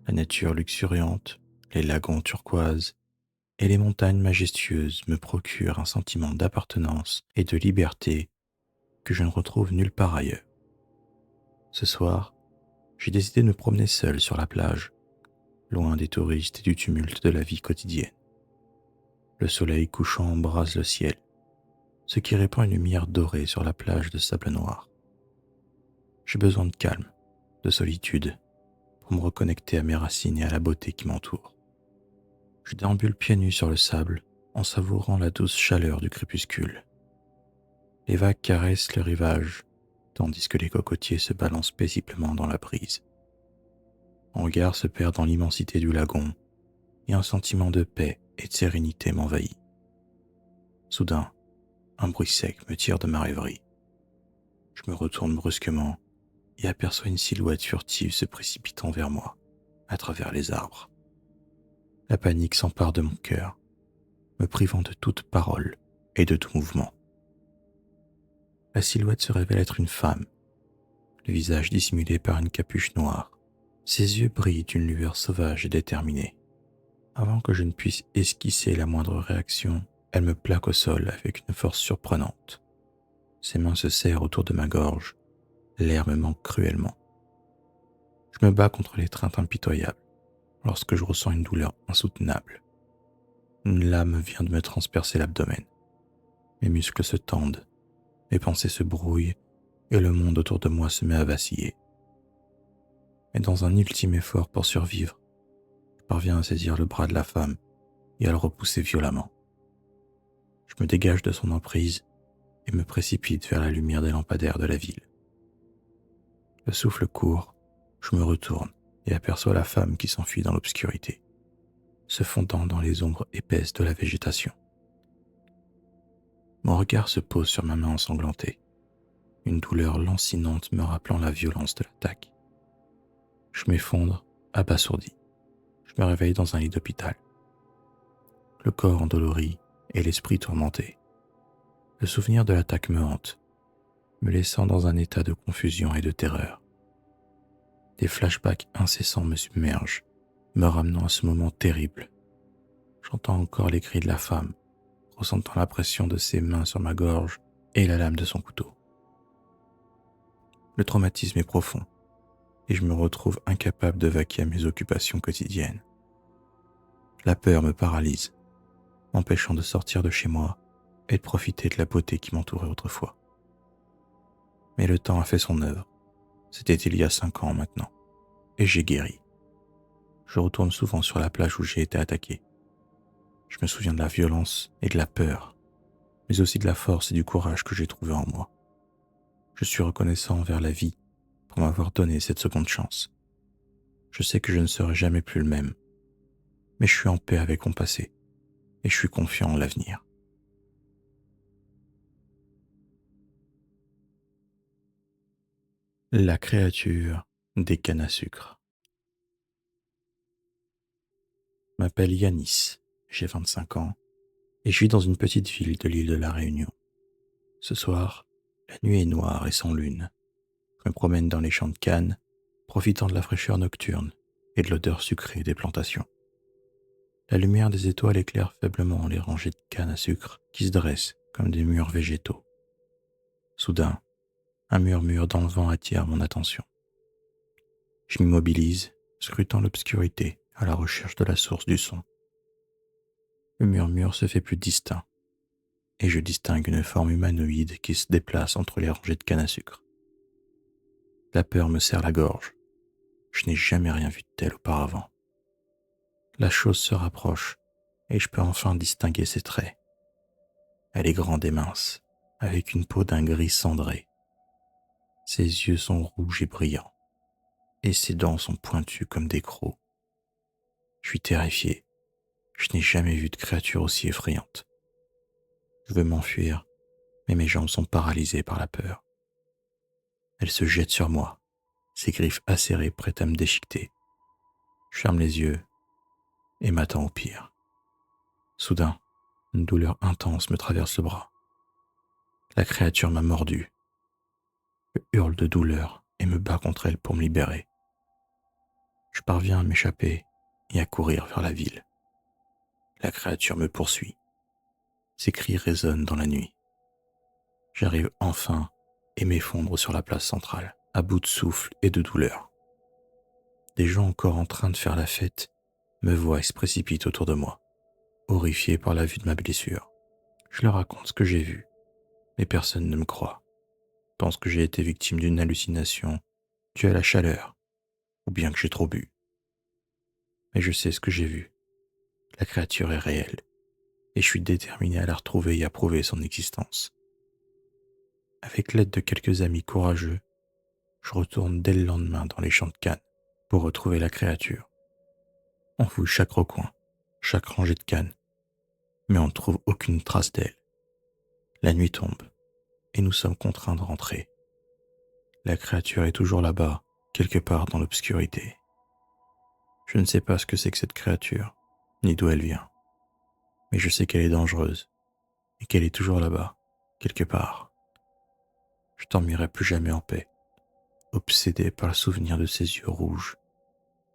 La nature luxuriante, les lagons turquoises et les montagnes majestueuses me procurent un sentiment d'appartenance et de liberté que je ne retrouve nulle part ailleurs. Ce soir, j'ai décidé de me promener seul sur la plage, loin des touristes et du tumulte de la vie quotidienne. Le soleil couchant embrase le ciel, ce qui répand une lumière dorée sur la plage de sable noir. J'ai besoin de calme, de solitude, pour me reconnecter à mes racines et à la beauté qui m'entoure. Je déambule pieds nus sur le sable, en savourant la douce chaleur du crépuscule. Les vagues caressent le rivage, tandis que les cocotiers se balancent paisiblement dans la brise. Mon regard se perd dans l'immensité du lagon, et un sentiment de paix et de sérénité m'envahit. Soudain, un bruit sec me tire de ma rêverie. Je me retourne brusquement et aperçois une silhouette furtive se précipitant vers moi, à travers les arbres. La panique s'empare de mon cœur, me privant de toute parole et de tout mouvement. La silhouette se révèle être une femme, le visage dissimulé par une capuche noire. Ses yeux brillent d'une lueur sauvage et déterminée. Avant que je ne puisse esquisser la moindre réaction, elle me plaque au sol avec une force surprenante. Ses mains se serrent autour de ma gorge. L'air me manque cruellement. Je me bats contre l'étreinte impitoyable lorsque je ressens une douleur insoutenable. Une lame vient de me transpercer l'abdomen. Mes muscles se tendent, mes pensées se brouillent et le monde autour de moi se met à vaciller. Mais dans un ultime effort pour survivre, je parviens à saisir le bras de la femme et à le repousser violemment. Je me dégage de son emprise et me précipite vers la lumière des lampadaires de la ville. Le souffle court, je me retourne et aperçois la femme qui s'enfuit dans l'obscurité, se fondant dans les ombres épaisses de la végétation. Mon regard se pose sur ma main ensanglantée, une douleur lancinante me rappelant la violence de l'attaque. Je m'effondre, abasourdi. Je me réveille dans un lit d'hôpital. Le corps endolori et l'esprit tourmenté. Le souvenir de l'attaque me hante, me laissant dans un état de confusion et de terreur. Des flashbacks incessants me submergent, me ramenant à ce moment terrible. J'entends encore les cris de la femme, ressentant la pression de ses mains sur ma gorge et la lame de son couteau. Le traumatisme est profond, et je me retrouve incapable de vaquer à mes occupations quotidiennes. La peur me paralyse, m'empêchant de sortir de chez moi et de profiter de la beauté qui m'entourait autrefois. Mais le temps a fait son œuvre. C'était il y a 5 ans maintenant, et j'ai guéri. Je retourne souvent sur la plage où j'ai été attaqué. Je me souviens de la violence et de la peur, mais aussi de la force et du courage que j'ai trouvé en moi. Je suis reconnaissant envers la vie pour m'avoir donné cette seconde chance. Je sais que je ne serai jamais plus le même, mais je suis en paix avec mon passé et je suis confiant en l'avenir. La créature des cannes à sucre. Je m'appelle Yanis, j'ai 25 ans et je vis dans une petite ville de l'île de la Réunion. Ce soir, la nuit est noire et sans lune. Je me promène dans les champs de cannes, profitant de la fraîcheur nocturne et de l'odeur sucrée des plantations. La lumière des étoiles éclaire faiblement les rangées de cannes à sucre qui se dressent comme des murs végétaux. Soudain, un murmure dans le vent attire mon attention. Je m'immobilise, scrutant l'obscurité à la recherche de la source du son. Le murmure se fait plus distinct, et je distingue une forme humanoïde qui se déplace entre les rangées de cannes à sucre. La peur me serre la gorge. Je n'ai jamais rien vu de tel auparavant. La chose se rapproche, et je peux enfin distinguer ses traits. Elle est grande et mince, avec une peau d'un gris cendré. Ses yeux sont rouges et brillants, et ses dents sont pointues comme des crocs. Je suis terrifié. Je n'ai jamais vu de créature aussi effrayante. Je veux m'enfuir, mais mes jambes sont paralysées par la peur. Elle se jette sur moi, ses griffes acérées prêtes à me déchiqueter. Je ferme les yeux et m'attends au pire. Soudain, une douleur intense me traverse le bras. La créature m'a mordu. Je hurle de douleur et me bats contre elle pour me libérer. Je parviens à m'échapper et à courir vers la ville. La créature me poursuit. Ses cris résonnent dans la nuit. J'arrive enfin et m'effondre sur la place centrale, à bout de souffle et de douleur. Des gens encore en train de faire la fête me voient et se précipitent autour de moi, horrifiés par la vue de ma blessure. Je leur raconte ce que j'ai vu, mais personne ne me croit. Pense que j'ai été victime d'une hallucination due à la chaleur, ou bien que j'ai trop bu. Mais je sais ce que j'ai vu. La créature est réelle, et je suis déterminé à la retrouver et à prouver son existence. Avec l'aide de quelques amis courageux, je retourne dès le lendemain dans les champs de canne pour retrouver la créature. On fouille chaque recoin, chaque rangée de cannes, mais on ne trouve aucune trace d'elle. La nuit tombe, et nous sommes contraints de rentrer. La créature est toujours là-bas, quelque part dans l'obscurité. Je ne sais pas ce que c'est que cette créature, ni d'où elle vient, mais je sais qu'elle est dangereuse, et qu'elle est toujours là-bas, quelque part. Je dormirai plus jamais en paix, obsédé par le souvenir de ses yeux rouges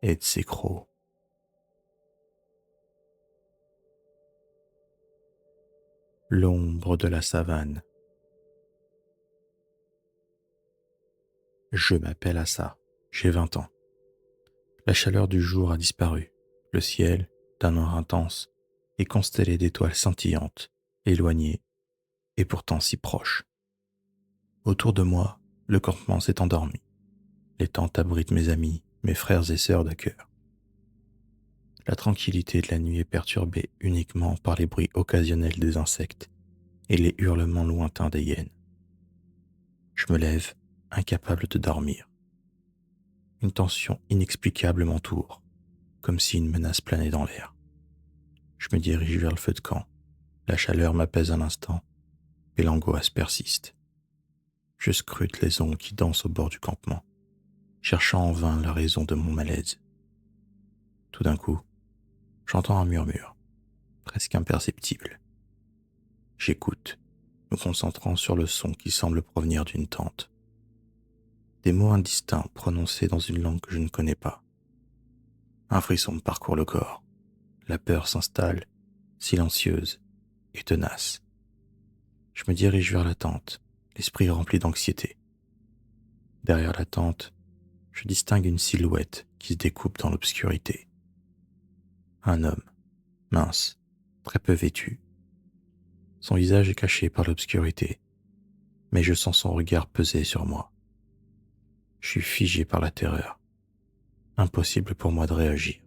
et de ses crocs. L'ombre de la savane. Je m'appelle Assa, j'ai 20 ans. La chaleur du jour a disparu. Le ciel, d'un noir intense, est constellé d'étoiles scintillantes, éloignées, et pourtant si proches. Autour de moi, le campement s'est endormi. Les tentes abritent mes amis, mes frères et sœurs de cœur. La tranquillité de la nuit est perturbée uniquement par les bruits occasionnels des insectes et les hurlements lointains des hyènes. Je me lève, incapable de dormir. Une tension inexplicable m'entoure, comme si une menace planait dans l'air. Je me dirige vers le feu de camp. La chaleur m'apaise un instant, et l'angoisse persiste. Je scrute les ombres qui dansent au bord du campement, cherchant en vain la raison de mon malaise. Tout d'un coup, j'entends un murmure, presque imperceptible. J'écoute, me concentrant sur le son qui semble provenir d'une tente. Des mots indistincts prononcés dans une langue que je ne connais pas. Un frisson me parcourt le corps. La peur s'installe, silencieuse et tenace. Je me dirige vers la tente, l'esprit rempli d'anxiété. Derrière la tente, je distingue une silhouette qui se découpe dans l'obscurité. Un homme, mince, très peu vêtu. Son visage est caché par l'obscurité, mais je sens son regard peser sur moi. Je suis figé par la terreur. Impossible pour moi de réagir.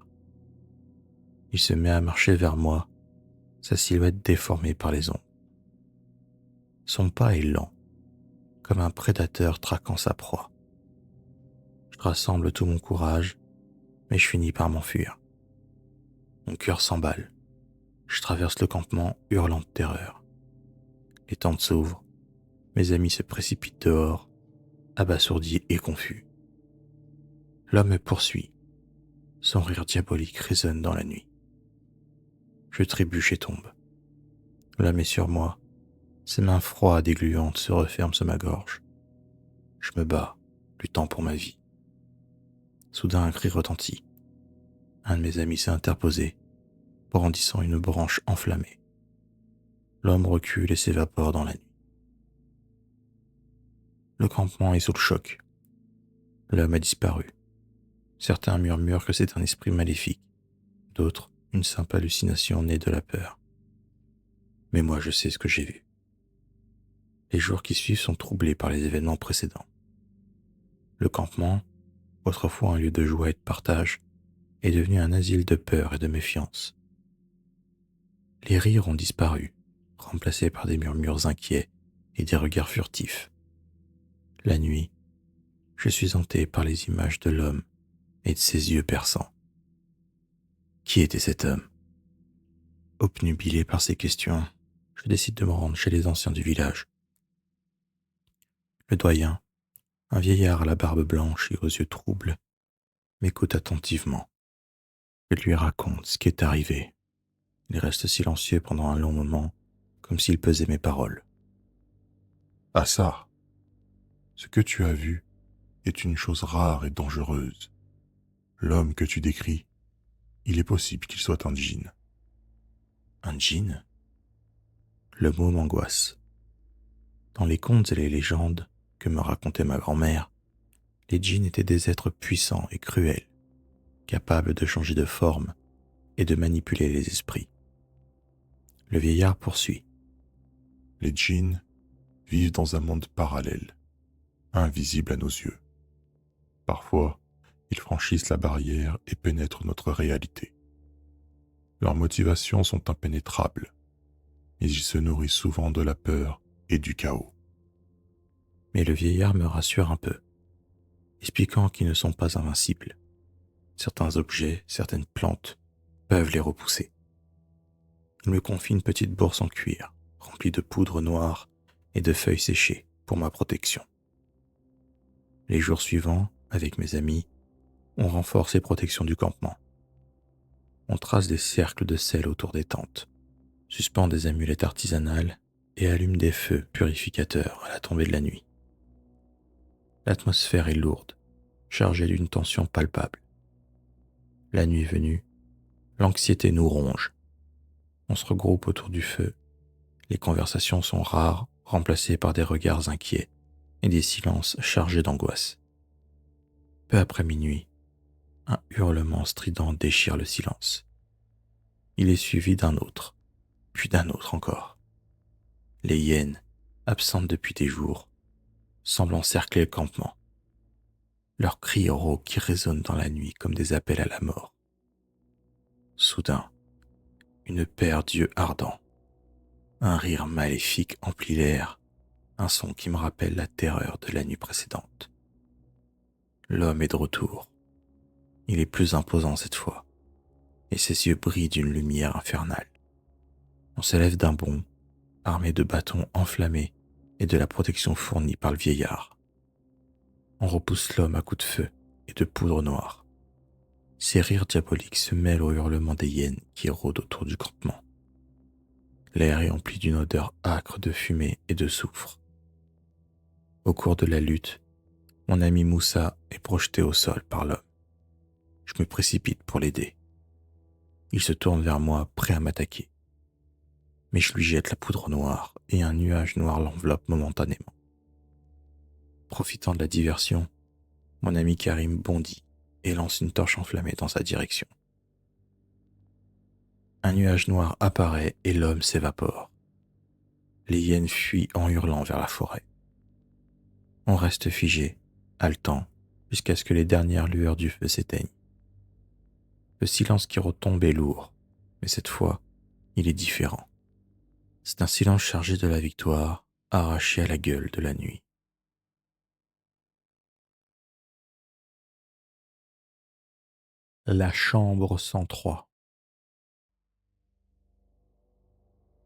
Il se met à marcher vers moi, sa silhouette déformée par les ombres. Son pas est lent, comme un prédateur traquant sa proie. Je rassemble tout mon courage, mais je finis par m'enfuir. Mon cœur s'emballe. Je traverse le campement hurlant de terreur. Les tentes s'ouvrent. Mes amis se précipitent dehors, abasourdis et confus. L'homme me poursuit. Son rire diabolique résonne dans la nuit. Je trébuche et tombe. L'homme est sur moi. Ses mains froides et gluantes se referment sur ma gorge. Je me bats, luttant pour ma vie. Soudain, un cri retentit. Un de mes amis s'est interposé, brandissant une branche enflammée. L'homme recule et s'évapore dans la nuit. Le campement est sous le choc. L'homme a disparu. Certains murmurent que c'est un esprit maléfique, d'autres une simple hallucination née de la peur. Mais moi, je sais ce que j'ai vu. Les jours qui suivent sont troublés par les événements précédents. Le campement, autrefois un lieu de joie et de partage, est devenu un asile de peur et de méfiance. Les rires ont disparu, remplacés par des murmures inquiets et des regards furtifs. La nuit, je suis hanté par les images de l'homme et de ses yeux perçants. Qui était cet homme? Obnubilé par ces questions, je décide de me rendre chez les anciens du village. Le doyen, un vieillard à la barbe blanche et aux yeux troubles, m'écoute attentivement. Je lui raconte ce qui est arrivé. Il reste silencieux pendant un long moment, comme s'il pesait mes paroles. Ah ça, ce que tu as vu est une chose rare et dangereuse. L'homme que tu décris, il est possible qu'il soit un djinn. Un djinn? Le mot m'angoisse. Dans les contes et les légendes que me racontait ma grand-mère, les djinns étaient des êtres puissants et cruels, capables de changer de forme et de manipuler les esprits. Le vieillard poursuit. Les djinns vivent dans un monde parallèle, invisible à nos yeux. Parfois, ils franchissent la barrière et pénètrent notre réalité. Leurs motivations sont impénétrables, mais ils se nourrissent souvent de la peur et du chaos. Mais le vieillard me rassure un peu, expliquant qu'ils ne sont pas invincibles. Certains objets, certaines plantes peuvent les repousser. Il me confie une petite bourse en cuir, remplie de poudre noire et de feuilles séchées pour ma protection. Les jours suivants, avec mes amis, on renforce les protections du campement. On trace des cercles de sel autour des tentes, suspend des amulettes artisanales et allume des feux purificateurs à la tombée de la nuit. L'atmosphère est lourde, chargée d'une tension palpable. La nuit venue, l'anxiété nous ronge. On se regroupe autour du feu. Les conversations sont rares, remplacées par des regards inquiets et des silences chargés d'angoisse. Peu après minuit, un hurlement strident déchire le silence. Il est suivi d'un autre, puis d'un autre encore. Les hyènes, absentes depuis des jours, semblent encercler le campement. Leurs cris rauques qui résonnent dans la nuit comme des appels à la mort. Soudain, une paire d'yeux ardents, un rire maléfique emplit l'air, un son qui me rappelle la terreur de la nuit précédente. L'homme est de retour. Il est plus imposant cette fois, et ses yeux brillent d'une lumière infernale. On s'élève d'un bond, armé de bâtons enflammés et de la protection fournie par le vieillard. On repousse l'homme à coups de feu et de poudre noire. Ses rires diaboliques se mêlent aux hurlements des hyènes qui rôdent autour du campement. L'air est empli d'une odeur âcre de fumée et de soufre. Au cours de la lutte, mon ami Moussa est projeté au sol par l'homme. Je me précipite pour l'aider. Il se tourne vers moi, prêt à m'attaquer. Mais je lui jette la poudre noire et un nuage noir l'enveloppe momentanément. Profitant de la diversion, mon ami Karim bondit et lance une torche enflammée dans sa direction. Un nuage noir apparaît et l'homme s'évapore. Les hyènes fuient en hurlant vers la forêt. On reste figé, haletant, jusqu'à ce que les dernières lueurs du feu s'éteignent. Le silence qui retombe est lourd, mais cette fois, il est différent. C'est un silence chargé de la victoire, arraché à la gueule de la nuit. La chambre 103.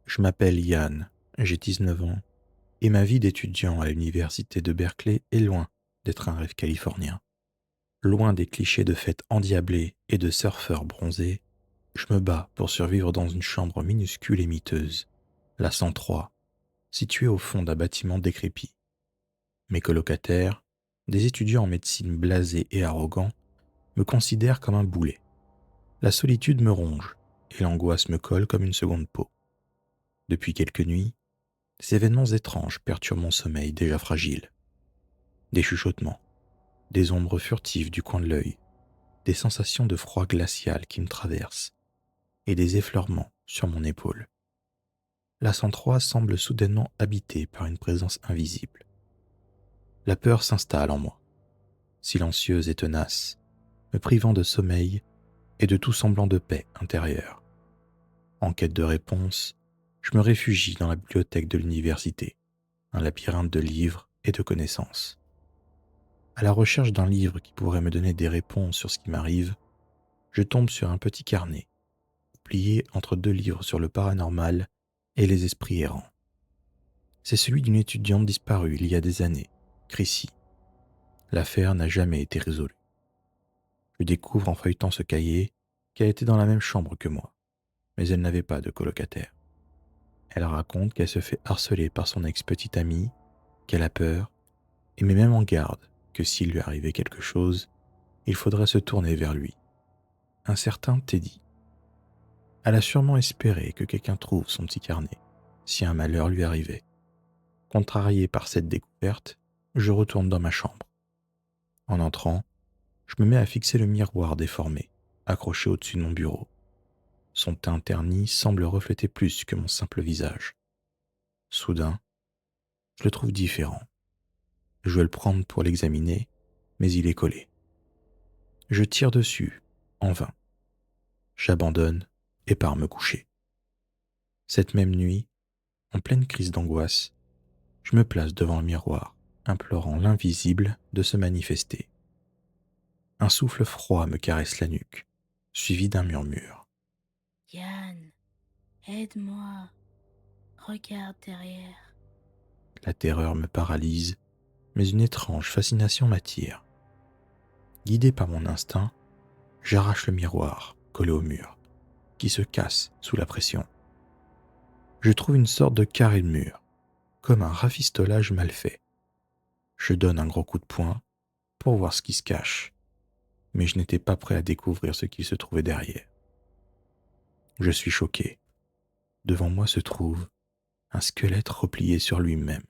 Je m'appelle Yann, j'ai 19 ans, et ma vie d'étudiant à l'université de Berkeley est loin d'être un rêve californien. Loin des clichés de fêtes endiablées et de surfeurs bronzés, je me bats pour survivre dans une chambre minuscule et miteuse, la 103, située au fond d'un bâtiment décrépit. Mes colocataires, des étudiants en médecine blasés et arrogants, me considèrent comme un boulet. La solitude me ronge et l'angoisse me colle comme une seconde peau. Depuis quelques nuits, des événements étranges perturbent mon sommeil déjà fragile. Des chuchotements, des ombres furtives du coin de l'œil, des sensations de froid glacial qui me traversent, et des effleurements sur mon épaule. La 103 semble soudainement habitée par une présence invisible. La peur s'installe en moi, silencieuse et tenace, me privant de sommeil et de tout semblant de paix intérieure. En quête de réponse, je me réfugie dans la bibliothèque de l'université, un labyrinthe de livres et de connaissances. À la recherche d'un livre qui pourrait me donner des réponses sur ce qui m'arrive, je tombe sur un petit carnet, plié entre deux livres sur le paranormal et les esprits errants. C'est celui d'une étudiante disparue il y a des années, Chrissy. L'affaire n'a jamais été résolue. Je découvre en feuilletant ce cahier qu'elle était dans la même chambre que moi, mais elle n'avait pas de colocataire. Elle raconte qu'elle se fait harceler par son ex-petite amie, qu'elle a peur, et met même en garde que s'il lui arrivait quelque chose, il faudrait se tourner vers lui. Un certain Teddy. Elle a sûrement espéré que quelqu'un trouve son petit carnet, si un malheur lui arrivait. Contrarié par cette découverte, je retourne dans ma chambre. En entrant, je me mets à fixer le miroir déformé, accroché au-dessus de mon bureau. Son teint terni semble refléter plus que mon simple visage. Soudain, je le trouve différent. Je vais le prendre pour l'examiner, mais il est collé. Je tire dessus, en vain. J'abandonne et pars me coucher. Cette même nuit, en pleine crise d'angoisse, je me place devant le miroir, implorant l'invisible de se manifester. Un souffle froid me caresse la nuque, suivi d'un murmure. Yann, aide-moi. Regarde derrière. La terreur me paralyse, mais une étrange fascination m'attire. Guidé par mon instinct, j'arrache le miroir collé au mur, qui se casse sous la pression. Je trouve une sorte de carré de mur, comme un rafistolage mal fait. Je donne un gros coup de poing pour voir ce qui se cache, mais je n'étais pas prêt à découvrir ce qu'il se trouvait derrière. Je suis choqué. Devant moi se trouve un squelette replié sur lui-même,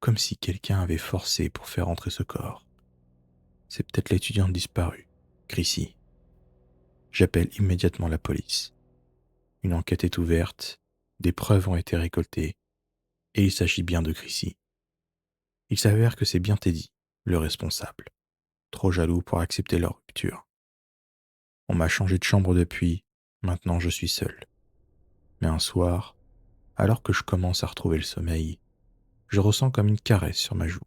comme si quelqu'un avait forcé pour faire entrer ce corps. C'est peut-être l'étudiante disparue, Chrissy. J'appelle immédiatement la police. Une enquête est ouverte, des preuves ont été récoltées, et il s'agit bien de Chrissy. Il s'avère que c'est bien Teddy, le responsable, trop jaloux pour accepter leur rupture. On m'a changé de chambre depuis, maintenant je suis seul. Mais un soir, alors que je commence à retrouver le sommeil, je ressens comme une caresse sur ma joue,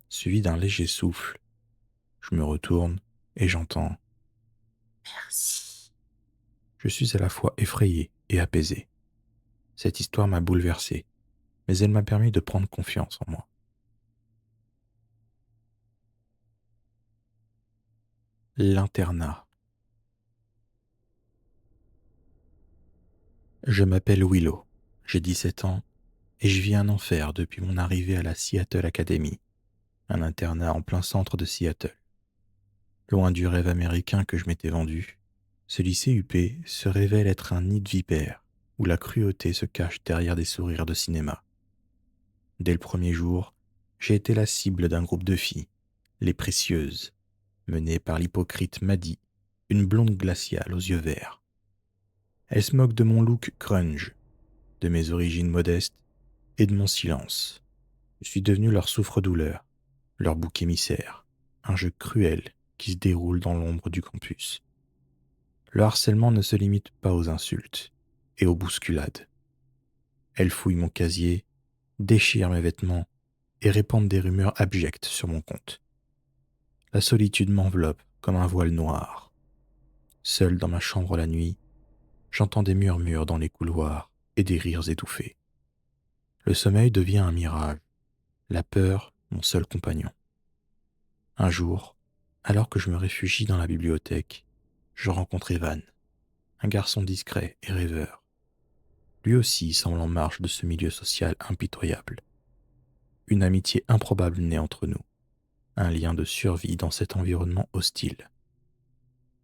suivie d'un léger souffle. Je me retourne et j'entends « Merci. » Je suis à la fois effrayé et apaisé. Cette histoire m'a bouleversé, mais elle m'a permis de prendre confiance en moi. L'internat. Je m'appelle Willow, j'ai 17 ans et je vis un enfer depuis mon arrivée à la Seattle Academy, un internat en plein centre de Seattle. Loin du rêve américain que je m'étais vendu, ce lycée UP se révèle être un nid de vipères où la cruauté se cache derrière des sourires de cinéma. Dès le premier jour, j'ai été la cible d'un groupe de filles, les précieuses, menées par l'hypocrite Maddie, une blonde glaciale aux yeux verts. Elle se moque de mon look grunge, de mes origines modestes et de mon silence. Je suis devenu leur souffre-douleur, leur bouc émissaire, un jeu cruel qui se déroule dans l'ombre du campus. Le harcèlement ne se limite pas aux insultes et aux bousculades. Elles fouillent mon casier, déchirent mes vêtements et répandent des rumeurs abjectes sur mon compte. La solitude m'enveloppe comme un voile noir. Seul dans ma chambre la nuit, j'entends des murmures dans les couloirs et des rires étouffés. Le sommeil devient un mirage, la peur mon seul compagnon. Un jour, alors que je me réfugie dans la bibliothèque, je rencontre Evan, un garçon discret et rêveur. Lui aussi semble en marge de ce milieu social impitoyable. Une amitié improbable naît entre nous, un lien de survie dans cet environnement hostile.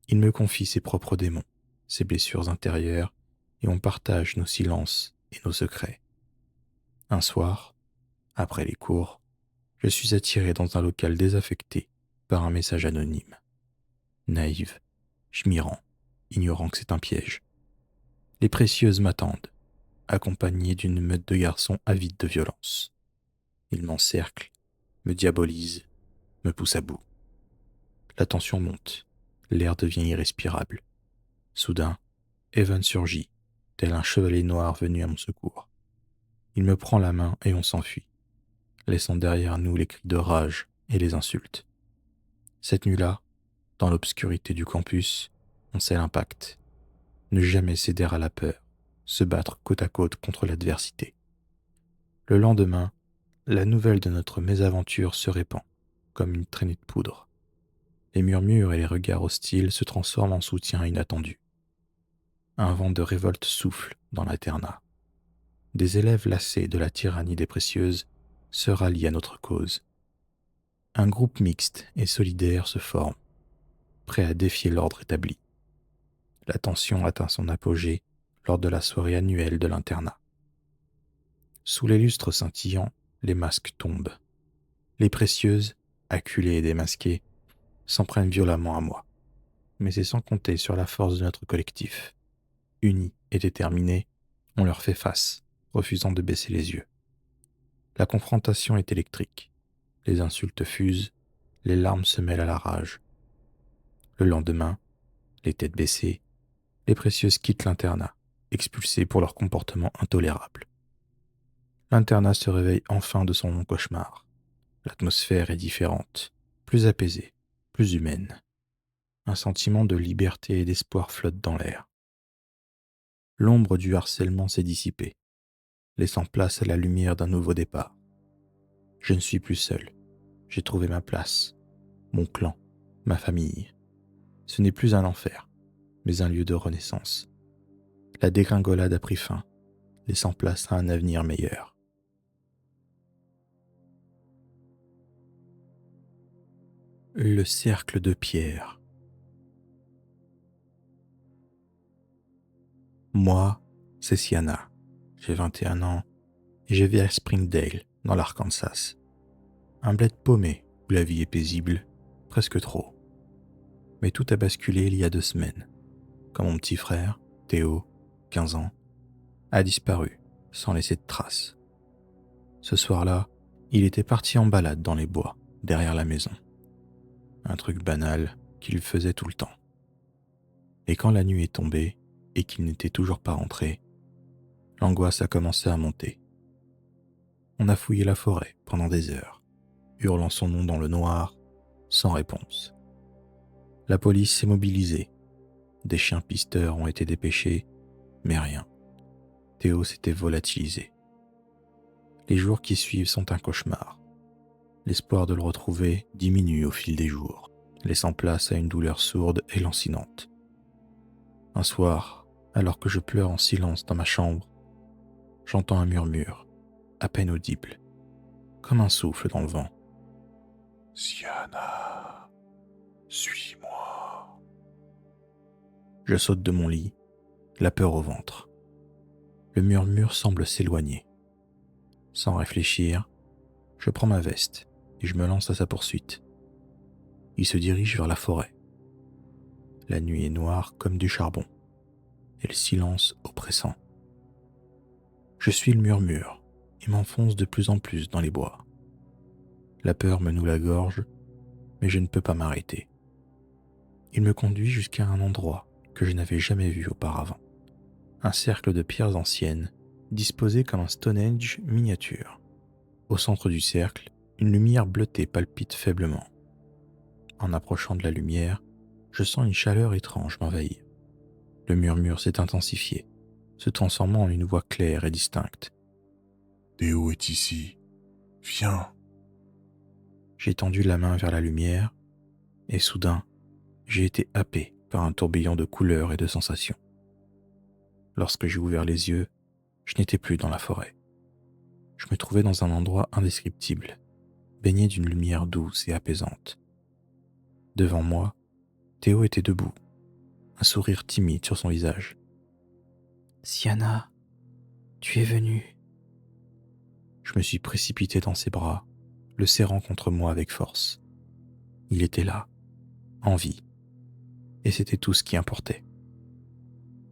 Il me confie ses propres démons, ses blessures intérieures, et on partage nos silences et nos secrets. Un soir, après les cours, je suis attiré dans un local désaffecté par un message anonyme. Naïve, je m'y rends, ignorant que c'est un piège. Les précieuses m'attendent, accompagnées d'une meute de garçons avides de violence. Ils m'encerclent, me diabolisent, me poussent à bout. La tension monte, l'air devient irrespirable. Soudain, Evan surgit, tel un chevalier noir venu à mon secours. Il me prend la main et on s'enfuit, laissant derrière nous les cris de rage et les insultes. Cette nuit-là, dans l'obscurité du campus, on scelle un pacte. Ne jamais céder à la peur, se battre côte à côte contre l'adversité. Le lendemain, la nouvelle de notre mésaventure se répand, comme une traînée de poudre. Les murmures et les regards hostiles se transforment en soutien inattendu. Un vent de révolte souffle dans l'internat. Des élèves lassés de la tyrannie des précieuses se rallient à notre cause. Un groupe mixte et solidaire se forme, prêt à défier l'ordre établi. La tension atteint son apogée lors de la soirée annuelle de l'internat. Sous les lustres scintillants, les masques tombent. Les précieuses, acculées et démasquées, s'en prennent violemment à moi. Mais c'est sans compter sur la force de notre collectif. Unis et déterminés, on leur fait face, refusant de baisser les yeux. La confrontation est électrique. Les insultes fusent, les larmes se mêlent à la rage. Le lendemain, les têtes baissées, les précieuses quittent l'internat, expulsées pour leur comportement intolérable. L'internat se réveille enfin de son long cauchemar. L'atmosphère est différente, plus apaisée, plus humaine. Un sentiment de liberté et d'espoir flotte dans l'air. L'ombre du harcèlement s'est dissipée, laissant place à la lumière d'un nouveau départ. Je ne suis plus seul. J'ai trouvé ma place, mon clan, ma famille. Ce n'est plus un enfer, mais un lieu de renaissance. La dégringolade a pris fin, laissant place à un avenir meilleur. Le cercle de pierre. Moi, c'est Sienna. J'ai 21 ans et je vis à Springdale, dans l'Arkansas. Un bled paumé où la vie est paisible, presque trop. Mais tout a basculé il y a 2 semaines, quand mon petit frère, Théo, 15 ans, a disparu sans laisser de traces. Ce soir-là, il était parti en balade dans les bois, derrière la maison. Un truc banal qu'il faisait tout le temps. Et quand la nuit est tombée et qu'il n'était toujours pas rentré, l'angoisse a commencé à monter. On a fouillé la forêt pendant des heures, hurlant son nom dans le noir, sans réponse. La police s'est mobilisée. Des chiens pisteurs ont été dépêchés, mais rien. Théo s'était volatilisé. Les jours qui suivent sont un cauchemar. L'espoir de le retrouver diminue au fil des jours, laissant place à une douleur sourde et lancinante. Un soir, alors que je pleure en silence dans ma chambre, j'entends un murmure, à peine audible, comme un souffle dans le vent. « Sienna, suis-moi. » Je saute de mon lit, la peur au ventre. Le murmure semble s'éloigner. Sans réfléchir, je prends ma veste et je me lance à sa poursuite. Il se dirige vers la forêt. La nuit est noire comme du charbon et le silence oppressant. Je suis le murmure et m'enfonce de plus en plus dans les bois. La peur me noue la gorge, mais je ne peux pas m'arrêter. Il me conduit jusqu'à un endroit que je n'avais jamais vu auparavant. Un cercle de pierres anciennes, disposé comme un Stonehenge miniature. Au centre du cercle, une lumière bleutée palpite faiblement. En approchant de la lumière, je sens une chaleur étrange m'envahir. Le murmure s'est intensifié, se transformant en une voix claire et distincte. « Théo est ici. Viens. » J'ai tendu la main vers la lumière, et soudain, j'ai été happé par un tourbillon de couleurs et de sensations. Lorsque j'ai ouvert les yeux, je n'étais plus dans la forêt. Je me trouvais dans un endroit indescriptible, baigné d'une lumière douce et apaisante. Devant moi, Théo était debout, un sourire timide sur son visage. « Sienna, tu es venue. » Je me suis précipité dans ses bras, le serrant contre moi avec force. Il était là, en vie, et c'était tout ce qui importait.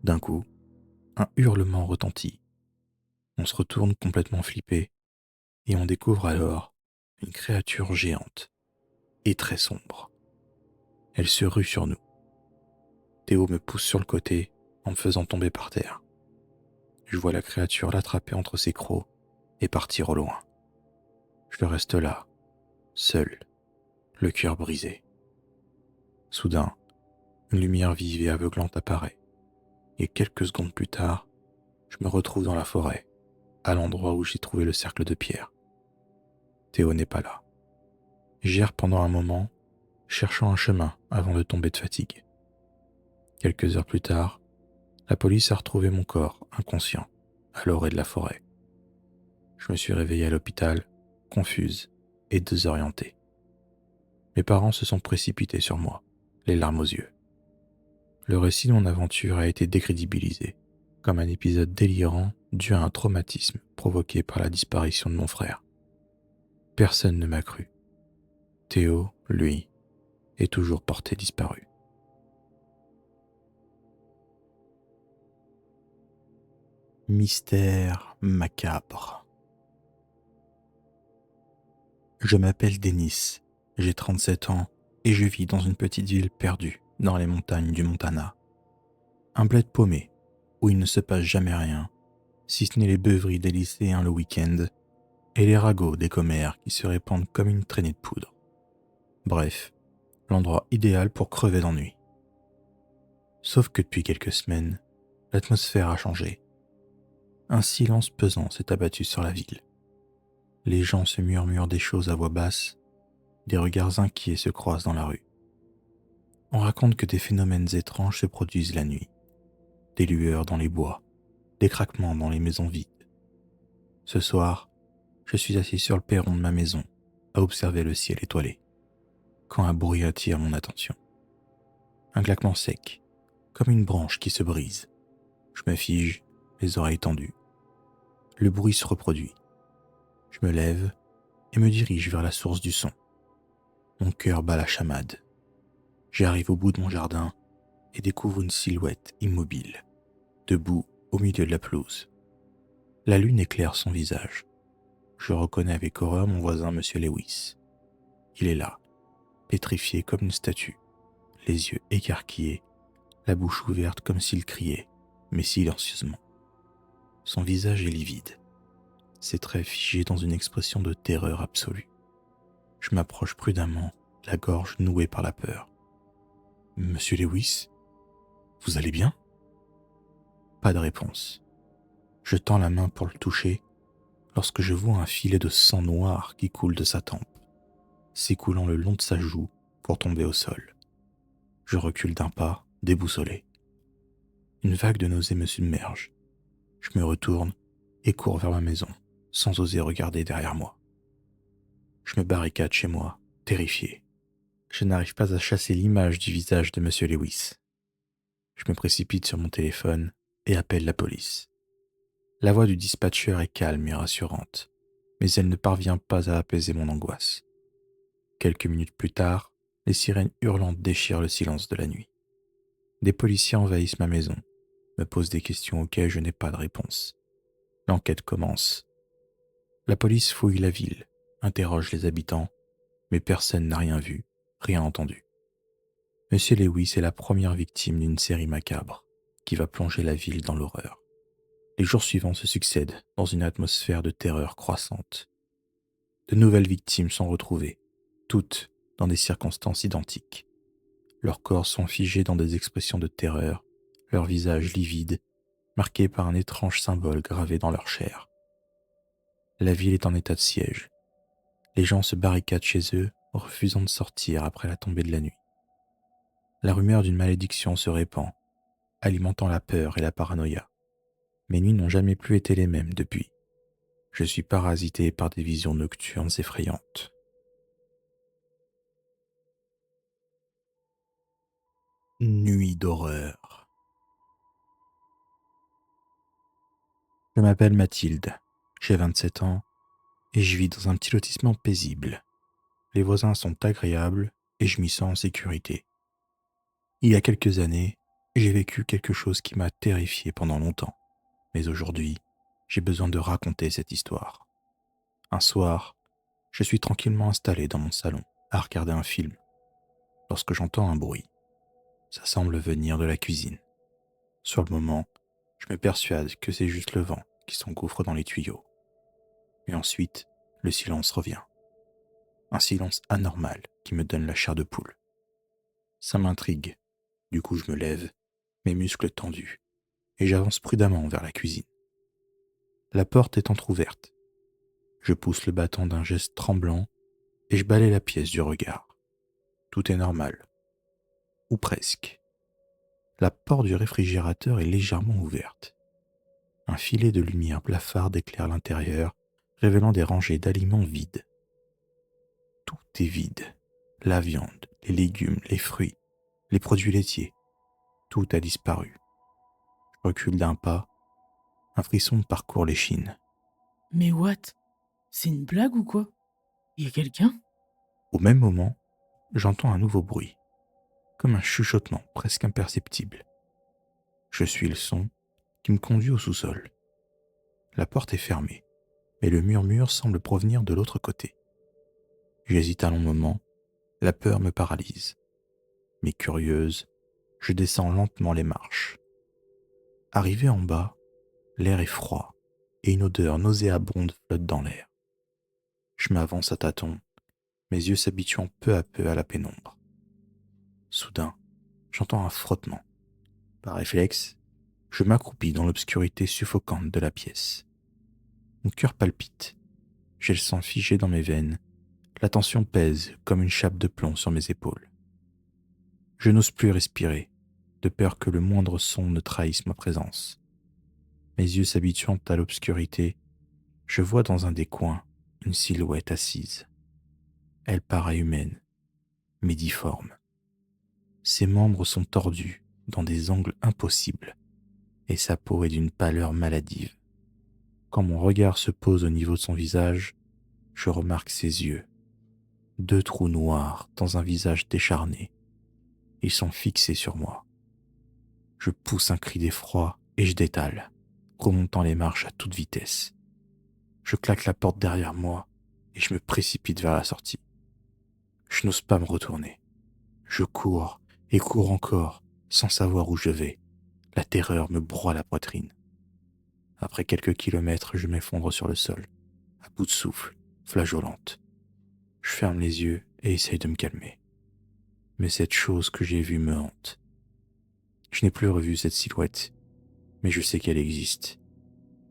D'un coup, un hurlement retentit. On se retourne complètement flippé, et on découvre alors une créature géante et très sombre. Elle se rue sur nous. Théo me pousse sur le côté en me faisant tomber par terre. Je vois la créature l'attraper entre ses crocs et partir au loin. Je reste là, seul, le cœur brisé. Soudain, une lumière vive et aveuglante apparaît, et quelques secondes plus tard, je me retrouve dans la forêt, à l'endroit où j'ai trouvé le cercle de pierre. Théo n'est pas là. J'erre pendant un moment, cherchant un chemin avant de tomber de fatigue. Quelques heures plus tard, la police a retrouvé mon corps, inconscient, à l'orée de la forêt. Je me suis réveillé à l'hôpital, confuse et désorientée. Mes parents se sont précipités sur moi, les larmes aux yeux. Le récit de mon aventure a été décrédibilisé, comme un épisode délirant dû à un traumatisme provoqué par la disparition de mon frère. Personne ne m'a cru. Théo, lui, est toujours porté disparu. Mystère macabre. Je m'appelle Denis, j'ai 37 ans et je vis dans une petite ville perdue dans les montagnes du Montana. Un bled paumé où il ne se passe jamais rien, si ce n'est les beuveries des lycéens le week-end et les ragots des commères qui se répandent comme une traînée de poudre. Bref, l'endroit idéal pour crever d'ennui. Sauf que depuis quelques semaines, l'atmosphère a changé. Un silence pesant s'est abattu sur la ville. Les gens se murmurent des choses à voix basse, des regards inquiets se croisent dans la rue. On raconte que des phénomènes étranges se produisent la nuit. Des lueurs dans les bois, des craquements dans les maisons vides. Ce soir, je suis assis sur le perron de ma maison, à observer le ciel étoilé, quand un bruit attire mon attention. Un claquement sec, comme une branche qui se brise. Je me fige, les oreilles tendues. Le bruit se reproduit. Je me lève et me dirige vers la source du son. Mon cœur bat la chamade. J'arrive au bout de mon jardin et découvre une silhouette immobile, debout au milieu de la pelouse. La lune éclaire son visage. Je reconnais avec horreur mon voisin Monsieur Lewis. Il est là, pétrifié comme une statue, les yeux écarquillés, la bouche ouverte comme s'il criait, mais silencieusement. Son visage est livide, ses traits figés dans une expression de terreur absolue. Je m'approche prudemment, la gorge nouée par la peur. « Monsieur Lewis, vous allez bien ?» Pas de réponse. Je tends la main pour le toucher, lorsque je vois un filet de sang noir qui coule de sa tempe, s'écoulant le long de sa joue pour tomber au sol. Je recule d'un pas, déboussolé. Une vague de nausée me submerge. Je me retourne et cours vers ma maison, sans oser regarder derrière moi. Je me barricade chez moi, terrifié. Je n'arrive pas à chasser l'image du visage de Monsieur Lewis. Je me précipite sur mon téléphone et appelle la police. La voix du dispatcher est calme et rassurante, mais elle ne parvient pas à apaiser mon angoisse. Quelques minutes plus tard, les sirènes hurlantes déchirent le silence de la nuit. Des policiers envahissent ma maison, me posent des questions auxquelles je n'ai pas de réponse. L'enquête commence. La police fouille la ville, interroge les habitants, mais personne n'a rien vu, rien entendu. Monsieur Lewis est la première victime d'une série macabre qui va plonger la ville dans l'horreur. Les jours suivants se succèdent dans une atmosphère de terreur croissante. De nouvelles victimes sont retrouvées, toutes dans des circonstances identiques. Leurs corps sont figés dans des expressions de terreur, leurs visages livides, marqués par un étrange symbole gravé dans leur chair. La ville est en état de siège. Les gens se barricadent chez eux, refusant de sortir après la tombée de la nuit. La rumeur d'une malédiction se répand, alimentant la peur et la paranoïa. Mes nuits n'ont jamais plus été les mêmes depuis. Je suis parasité par des visions nocturnes effrayantes. Nuit d'horreur. Je m'appelle Mathilde, j'ai 27 ans et je vis dans un petit lotissement paisible. Les voisins sont agréables et je m'y sens en sécurité. Il y a quelques années, j'ai vécu quelque chose qui m'a terrifié pendant longtemps. Mais aujourd'hui, j'ai besoin de raconter cette histoire. Un soir, je suis tranquillement installé dans mon salon à regarder un film, lorsque j'entends un bruit. Ça semble venir de la cuisine. Sur le moment, je me persuade que c'est juste le vent qui s'engouffre dans les tuyaux. Mais ensuite, le silence revient. Un silence anormal qui me donne la chair de poule. Ça m'intrigue. Du coup, je me lève, mes muscles tendus, et j'avance prudemment vers la cuisine. La porte est entr'ouverte. Je pousse le battant d'un geste tremblant et je balaie la pièce du regard. Tout est normal. Ou presque. La porte du réfrigérateur est légèrement ouverte. Un filet de lumière blafarde éclaire l'intérieur, révélant des rangées d'aliments vides. Tout est vide. La viande, les légumes, les fruits. les produits laitiers. Tout a disparu. Je recule d'un pas, un frisson me parcourt l'échine. Mais what? C'est une blague ou quoi? Y a quelqu'un? Au même moment, j'entends un nouveau bruit, comme un chuchotement presque imperceptible. Je suis le son qui me conduit au sous-sol. La porte est fermée, mais le murmure semble provenir de l'autre côté. J'hésite un long moment, la peur me paralyse. Mais curieuse, je descends lentement les marches. Arrivé en bas, l'air est froid et une odeur nauséabonde flotte dans l'air. Je m'avance à tâtons, mes yeux s'habituant peu à peu à la pénombre. Soudain, j'entends un frottement. Par réflexe, je m'accroupis dans l'obscurité suffocante de la pièce. Mon cœur palpite, j'ai le sang figé dans mes veines, la tension pèse comme une chape de plomb sur mes épaules. Je n'ose plus respirer, de peur que le moindre son ne trahisse ma présence. Mes yeux s'habituant à l'obscurité, je vois dans un des coins une silhouette assise. Elle paraît humaine, mais difforme. Ses membres sont tordus dans des angles impossibles, et sa peau est d'une pâleur maladive. Quand mon regard se pose au niveau de son visage, je remarque ses yeux. 2 trous noirs dans un visage décharné. Ils sont fixés sur moi. Je pousse un cri d'effroi et je détale, remontant les marches à toute vitesse. Je claque la porte derrière moi et je me précipite vers la sortie. Je n'ose pas me retourner. Je cours et cours encore, sans savoir où je vais. La terreur me broie la poitrine. Après quelques kilomètres, je m'effondre sur le sol, à bout de souffle, flageolante. Je ferme les yeux et essaye de me calmer. Mais cette chose que j'ai vue me hante. Je n'ai plus revu cette silhouette, mais je sais qu'elle existe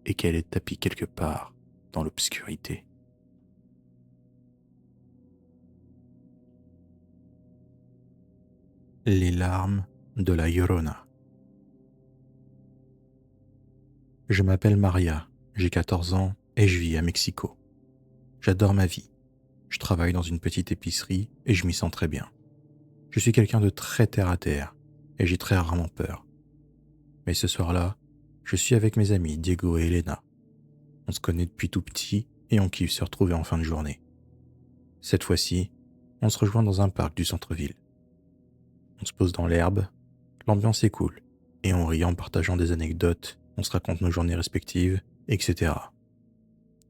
et qu'elle est tapie quelque part dans l'obscurité. Les larmes de la Llorona. Je m'appelle Maria, j'ai 14 ans et je vis à Mexico. J'adore ma vie. Je travaille dans une petite épicerie et je m'y sens très bien. Je suis quelqu'un de très terre à terre et j'ai très rarement peur. Mais ce soir-là, je suis avec mes amis Diego et Elena. On se connaît depuis tout petit et on kiffe se retrouver en fin de journée. Cette fois-ci, on se rejoint dans un parc du centre-ville. On se pose dans l'herbe, l'ambiance est cool et on rit en partageant des anecdotes, on se raconte nos journées respectives, etc.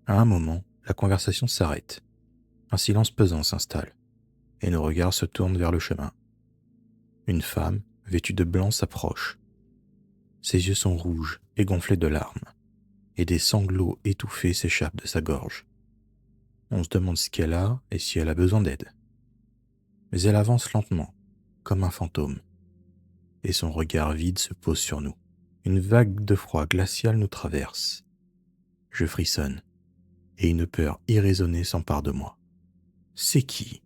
À un moment, la conversation s'arrête. Un silence pesant s'installe et nos regards se tournent vers le chemin. Une femme, vêtue de blanc, s'approche. Ses yeux sont rouges et gonflés de larmes, et des sanglots étouffés s'échappent de sa gorge. On se demande ce qu'elle a et si elle a besoin d'aide. Mais elle avance lentement, comme un fantôme, et son regard vide se pose sur nous. Une vague de froid glacial nous traverse. Je frissonne, et une peur irraisonnée s'empare de moi. C'est qui?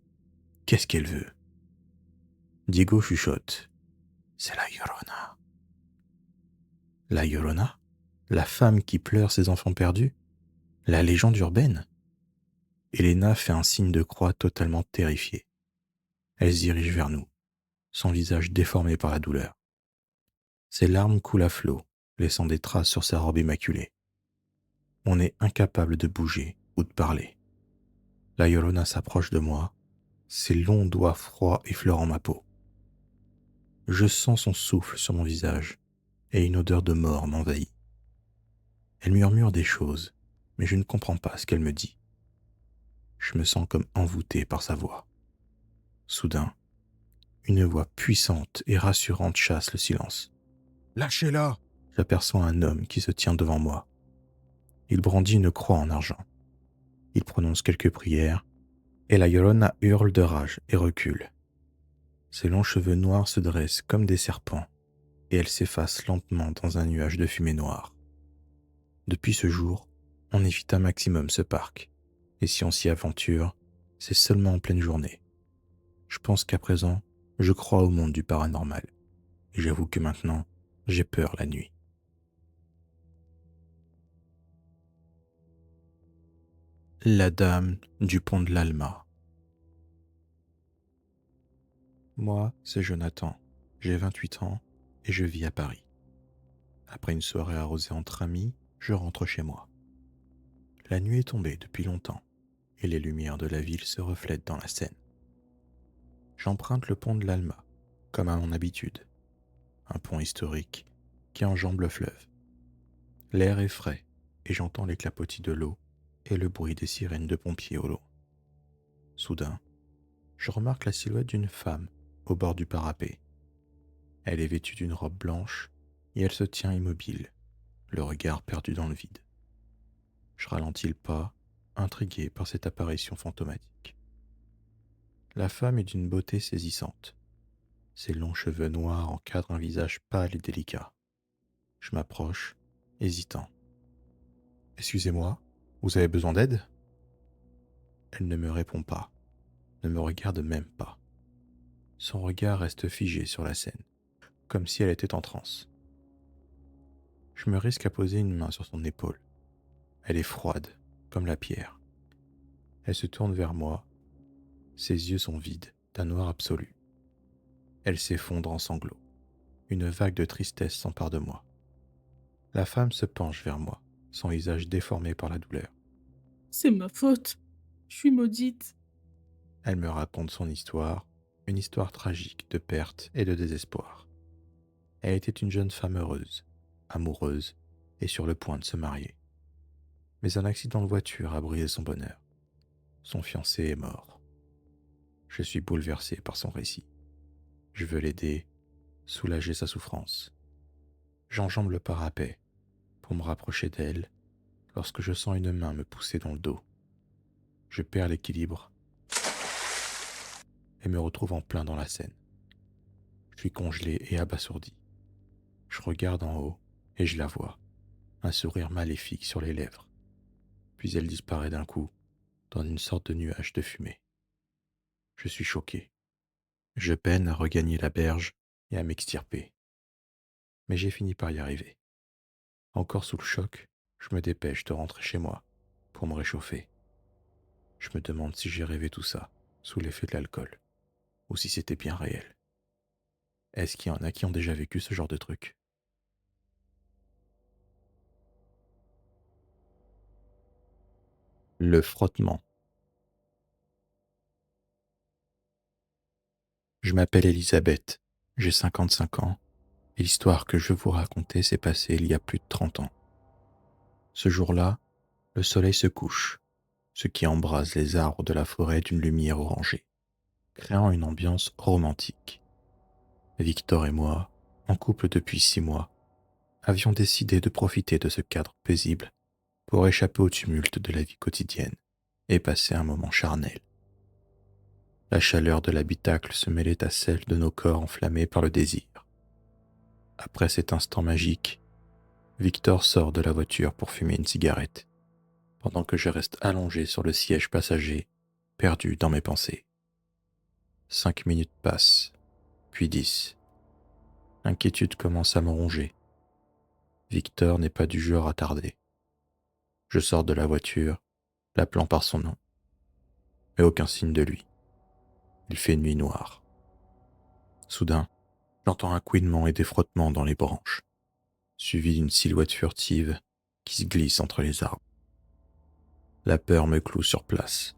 Qu'est-ce qu'elle veut? Diego chuchote. C'est la Llorona. La Llorona? La femme qui pleure ses enfants perdus? La légende urbaine? Elena fait un signe de croix totalement terrifiée. Elle se dirige vers nous, son visage déformé par la douleur. Ses larmes coulent à flots, laissant des traces sur sa robe immaculée. On est incapable de bouger ou de parler. La Llorona s'approche de moi, ses longs doigts froids effleurant ma peau. Je sens son souffle sur mon visage et une odeur de mort m'envahit. Elle murmure des choses, mais je ne comprends pas ce qu'elle me dit. Je me sens comme envoûté par sa voix. Soudain, une voix puissante et rassurante chasse le silence. « Lâchez-la !» J'aperçois un homme qui se tient devant moi. Il brandit une croix en argent. Il prononce quelques prières, et la Llorona hurle de rage et recule. Ses longs cheveux noirs se dressent comme des serpents, et elle s'efface lentement dans un nuage de fumée noire. Depuis ce jour, on évite un maximum ce parc, et si on s'y aventure, c'est seulement en pleine journée. Je pense qu'à présent, je crois au monde du paranormal, et j'avoue que maintenant, j'ai peur la nuit. La dame du pont de l'Alma. Moi, c'est Jonathan, J'ai 28 ans et je vis à Paris. Après une soirée arrosée entre amis, je rentre chez moi. La nuit est tombée depuis longtemps et les lumières de la ville se reflètent dans la Seine. J'emprunte le pont de l'Alma, comme à mon habitude, un pont historique qui enjambe le fleuve. L'air est frais et j'entends les clapotis de l'eau et le bruit des sirènes de pompiers au loin. Soudain, je remarque la silhouette d'une femme au bord du parapet. Elle est vêtue d'une robe blanche et elle se tient immobile, le regard perdu dans le vide. Je ralentis le pas, intrigué par cette apparition fantomatique. La femme est d'une beauté saisissante. Ses longs cheveux noirs encadrent un visage pâle et délicat. Je m'approche, hésitant. « Excusez-moi, vous avez besoin d'aide ?» Elle ne me répond pas, ne me regarde même pas. Son regard reste figé sur la scène, comme si elle était en transe. Je me risque à poser une main sur son épaule. Elle est froide, comme la pierre. Elle se tourne vers moi. Ses yeux sont vides, d'un noir absolu. Elle s'effondre en sanglots. Une vague de tristesse s'empare de moi. La femme se penche vers moi, son visage déformé par la douleur. C'est ma faute. Je suis maudite. Elle me raconte son histoire, une histoire tragique de perte et de désespoir. Elle était une jeune femme heureuse, amoureuse et sur le point de se marier. Mais un accident de voiture a brisé son bonheur. Son fiancé est mort. Je suis bouleversé par son récit. Je veux l'aider, soulager sa souffrance. J'enjambe le parapet pour me rapprocher d'elle lorsque je sens une main me pousser dans le dos. Je perds l'équilibre et me retrouve en plein dans la Seine. Je suis congelé et abasourdi. Je regarde en haut et je la vois, un sourire maléfique sur les lèvres. Puis elle disparaît d'un coup dans une sorte de nuage de fumée. Je suis choqué. Je peine à regagner la berge et à m'extirper. Mais j'ai fini par y arriver. Encore sous le choc, je me dépêche de rentrer chez moi pour me réchauffer. Je me demande si j'ai rêvé tout ça sous l'effet de l'alcool ou si c'était bien réel. Est-ce qu'il y en a qui ont déjà vécu ce genre de truc? Le frottement. Je m'appelle Elisabeth, j'ai 55 ans, et l'histoire que je vais vous raconter s'est passée il y a plus de 30 ans. Ce jour-là, le soleil se couche, ce qui embrase les arbres de la forêt d'une lumière orangée, créant une ambiance romantique. Victor et moi, en couple depuis 6 mois, avions décidé de profiter de ce cadre paisible pour échapper au tumulte de la vie quotidienne et passer un moment charnel. La chaleur de l'habitacle se mêlait à celle de nos corps enflammés par le désir. Après cet instant magique, Victor sort de la voiture pour fumer une cigarette, pendant que je reste allongé sur le siège passager, perdu dans mes pensées. 5 minutes passent, puis 10. L'inquiétude commence à me ronger. Victor n'est pas du genre à tarder. Je sors de la voiture, l'appelant par son nom. Mais aucun signe de lui. Il fait nuit noire. Soudain, j'entends un couinement et des frottements dans les branches, suivi d'une silhouette furtive qui se glisse entre les arbres. La peur me cloue sur place.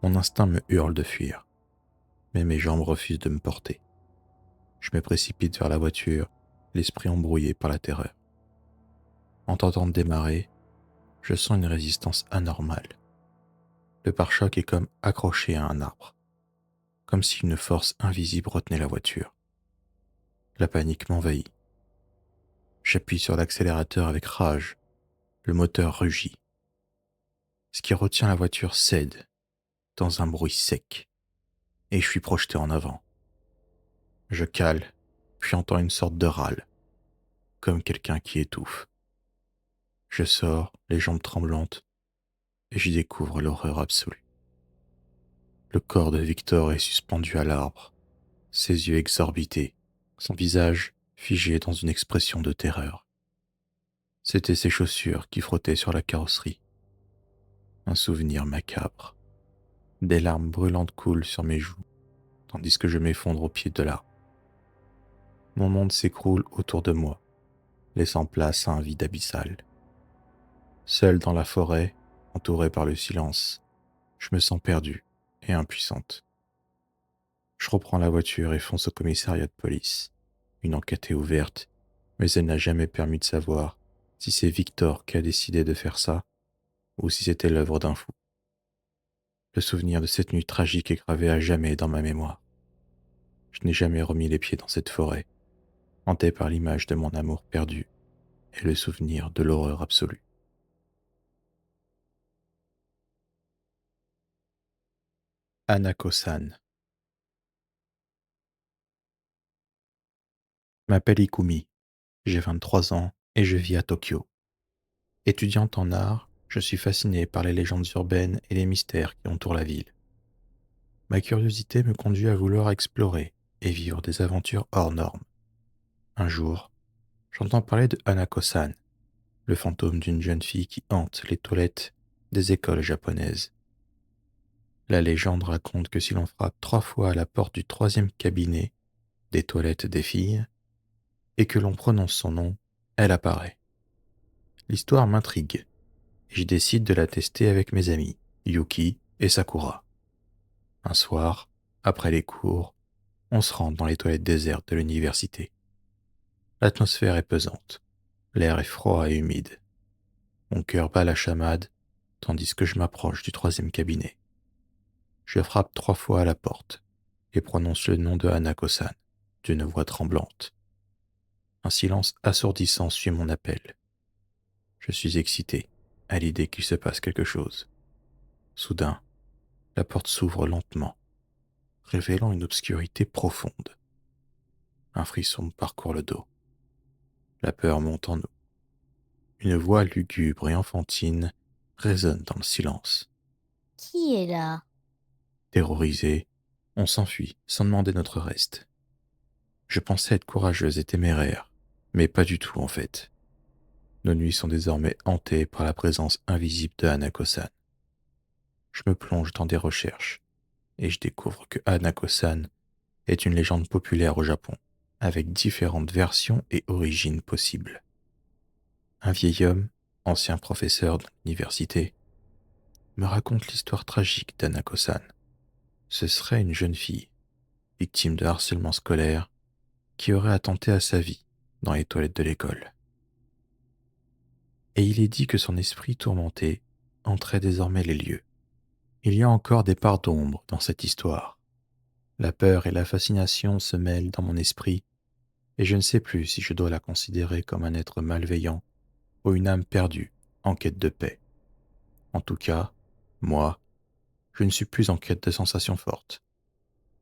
Mon instinct me hurle de fuir, mais mes jambes refusent de me porter. Je me précipite vers la voiture, l'esprit embrouillé par la terreur. En tentant de démarrer, je sens une résistance anormale. Le pare-choc est comme accroché à un arbre, comme si une force invisible retenait la voiture. La panique m'envahit. J'appuie sur l'accélérateur avec rage. Le moteur rugit. Ce qui retient la voiture cède, dans un bruit sec, et je suis projeté en avant. Je cale, puis entends une sorte de râle, comme quelqu'un qui étouffe. Je sors, les jambes tremblantes, et j'y découvre l'horreur absolue. Le corps de Victor est suspendu à l'arbre, ses yeux exorbités, son visage figé dans une expression de terreur. C'étaient ses chaussures qui frottaient sur la carrosserie. Un souvenir macabre. Des larmes brûlantes coulent sur mes joues, tandis que je m'effondre au pied de l'arbre. Mon monde s'écroule autour de moi, laissant place à un vide abyssal. Seule dans la forêt, entourée par le silence, je me sens perdue et impuissante. Je reprends la voiture et fonce au commissariat de police. Une enquête est ouverte, mais elle n'a jamais permis de savoir si c'est Victor qui a décidé de faire ça ou si c'était l'œuvre d'un fou. Le souvenir de cette nuit tragique est gravé à jamais dans ma mémoire. Je n'ai jamais remis les pieds dans cette forêt, hanté par l'image de mon amour perdu et le souvenir de l'horreur absolue. Hanako-san. Je m'appelle Ikumi, j'ai 23 ans et je vis à Tokyo. Étudiante en art, je suis fascinée par les légendes urbaines et les mystères qui entourent la ville. Ma curiosité me conduit à vouloir explorer et vivre des aventures hors normes. Un jour, j'entends parler de Hanako-san, le fantôme d'une jeune fille qui hante les toilettes des écoles japonaises. La légende raconte que si l'on frappe 3 fois à la porte du 3e cabinet des toilettes des filles et que l'on prononce son nom, elle apparaît. L'histoire m'intrigue et je décide de la tester avec mes amis, Yuki et Sakura. Un soir, après les cours, on se rend dans les toilettes désertes de l'université. L'atmosphère est pesante, l'air est froid et humide. Mon cœur bat la chamade, tandis que je m'approche du 3e cabinet. Je frappe 3 fois à la porte et prononce le nom de Hanako-san, d'une voix tremblante. Un silence assourdissant suit mon appel. Je suis excité à l'idée qu'il se passe quelque chose. Soudain, la porte s'ouvre lentement, révélant une obscurité profonde. Un frisson me parcourt le dos. La peur monte en nous. Une voix lugubre et enfantine résonne dans le silence. Qui est là? Terrorisé, on s'enfuit sans demander notre reste. Je pensais être courageuse et téméraire, mais pas du tout en fait. Nos nuits sont désormais hantées par la présence invisible de Hanako-san. Je me plonge dans des recherches et je découvre que Hanako-san est une légende populaire au Japon, avec différentes versions et origines possibles. Un vieil homme, ancien professeur de l'université, me raconte l'histoire tragique d'Hanako-san. Ce serait une jeune fille, victime de harcèlement scolaire, qui aurait attenté à sa vie dans les toilettes de l'école. Et il est dit que son esprit tourmenté hanterait désormais les lieux. Il y a encore des parts d'ombre dans cette histoire. La peur et la fascination se mêlent dans mon esprit, et je ne sais plus si je dois la considérer comme un être malveillant ou une âme perdue en quête de paix. En tout cas, moi, je ne suis plus en quête de sensations fortes.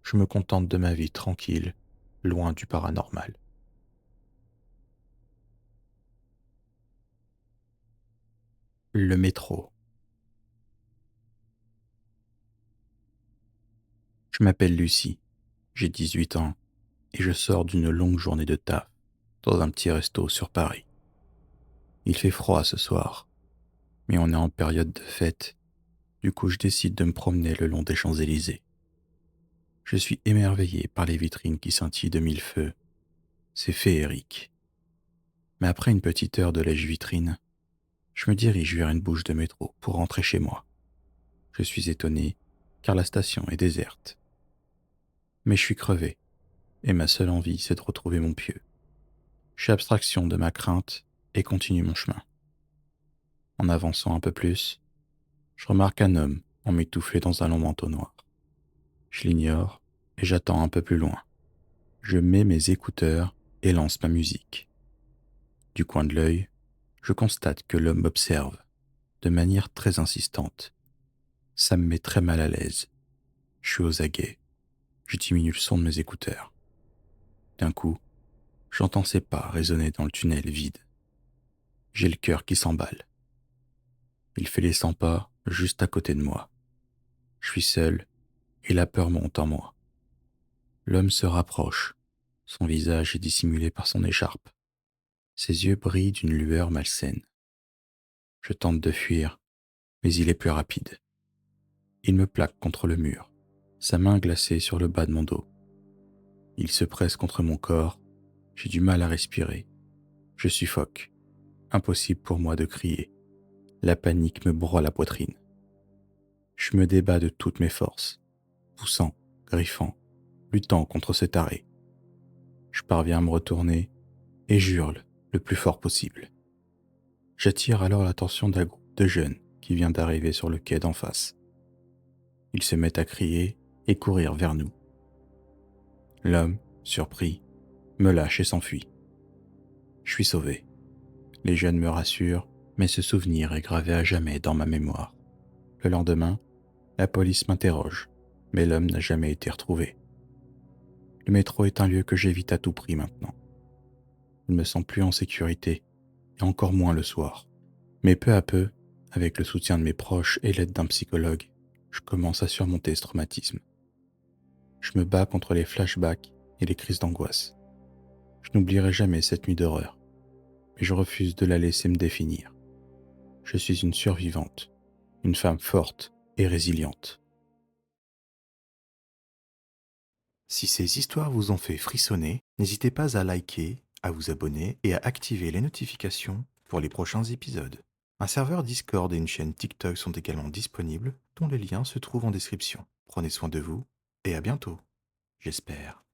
Je me contente de ma vie tranquille, loin du paranormal. Le métro. Je m'appelle Lucie, j'ai 18 ans et je sors d'une longue journée de taf dans un petit resto sur Paris. Il fait froid ce soir, mais on est en période de fête, du coup je décide de me promener le long des Champs-Élysées. Je suis émerveillé par les vitrines qui scintillent de mille feux. C'est féerique. Mais après une petite heure de lèche-vitrine, je me dirige vers une bouche de métro pour rentrer chez moi. Je suis étonné car la station est déserte. Mais je suis crevé et ma seule envie c'est de retrouver mon pieu. Je fais abstraction de ma crainte et continue mon chemin. En avançant un peu plus, je remarque un homme emmitouflé dans un long manteau noir. Je l'ignore et j'attends un peu plus loin. Je mets mes écouteurs et lance ma musique. Du coin de l'œil, je constate que l'homme m'observe de manière très insistante. Ça me met très mal à l'aise. Je suis aux aguets. Je diminue le son de mes écouteurs. D'un coup, j'entends ses pas résonner dans le tunnel vide. J'ai le cœur qui s'emballe. Il fait les 100 pas juste à côté de moi. Je suis seul et la peur monte en moi. L'homme se rapproche. Son visage est dissimulé par son écharpe. Ses yeux brillent d'une lueur malsaine. Je tente de fuir, mais il est plus rapide. Il me plaque contre le mur, sa main glacée sur le bas de mon dos. Il se presse contre mon corps J'ai du mal à respirer. Je suffoque. Impossible pour moi de crier. La panique me broie la poitrine. Je me débat de toutes mes forces, poussant, griffant, luttant contre ce taré. Je parviens à me retourner et j'hurle le plus fort possible. J'attire alors l'attention d'un groupe de jeunes qui vient d'arriver sur le quai d'en face. Ils se mettent à crier et courir vers nous. L'homme, surpris, me lâche et s'enfuit. Je suis sauvé. Les jeunes me rassurent, mais ce souvenir est gravé à jamais dans ma mémoire. Le lendemain, la police m'interroge, mais l'homme n'a jamais été retrouvé. Le métro est un lieu que j'évite à tout prix maintenant. Je ne me sens plus en sécurité, et encore moins le soir. Mais peu à peu, avec le soutien de mes proches et l'aide d'un psychologue, je commence à surmonter ce traumatisme. Je me bats contre les flashbacks et les crises d'angoisse. Je n'oublierai jamais cette nuit d'horreur, mais je refuse de la laisser me définir. Je suis une survivante, une femme forte et résiliente. Si ces histoires vous ont fait frissonner, n'hésitez pas à liker, à vous abonner et à activer les notifications pour les prochains épisodes. Un serveur Discord et une chaîne TikTok sont également disponibles, dont les liens se trouvent en description. Prenez soin de vous et à bientôt, j'espère.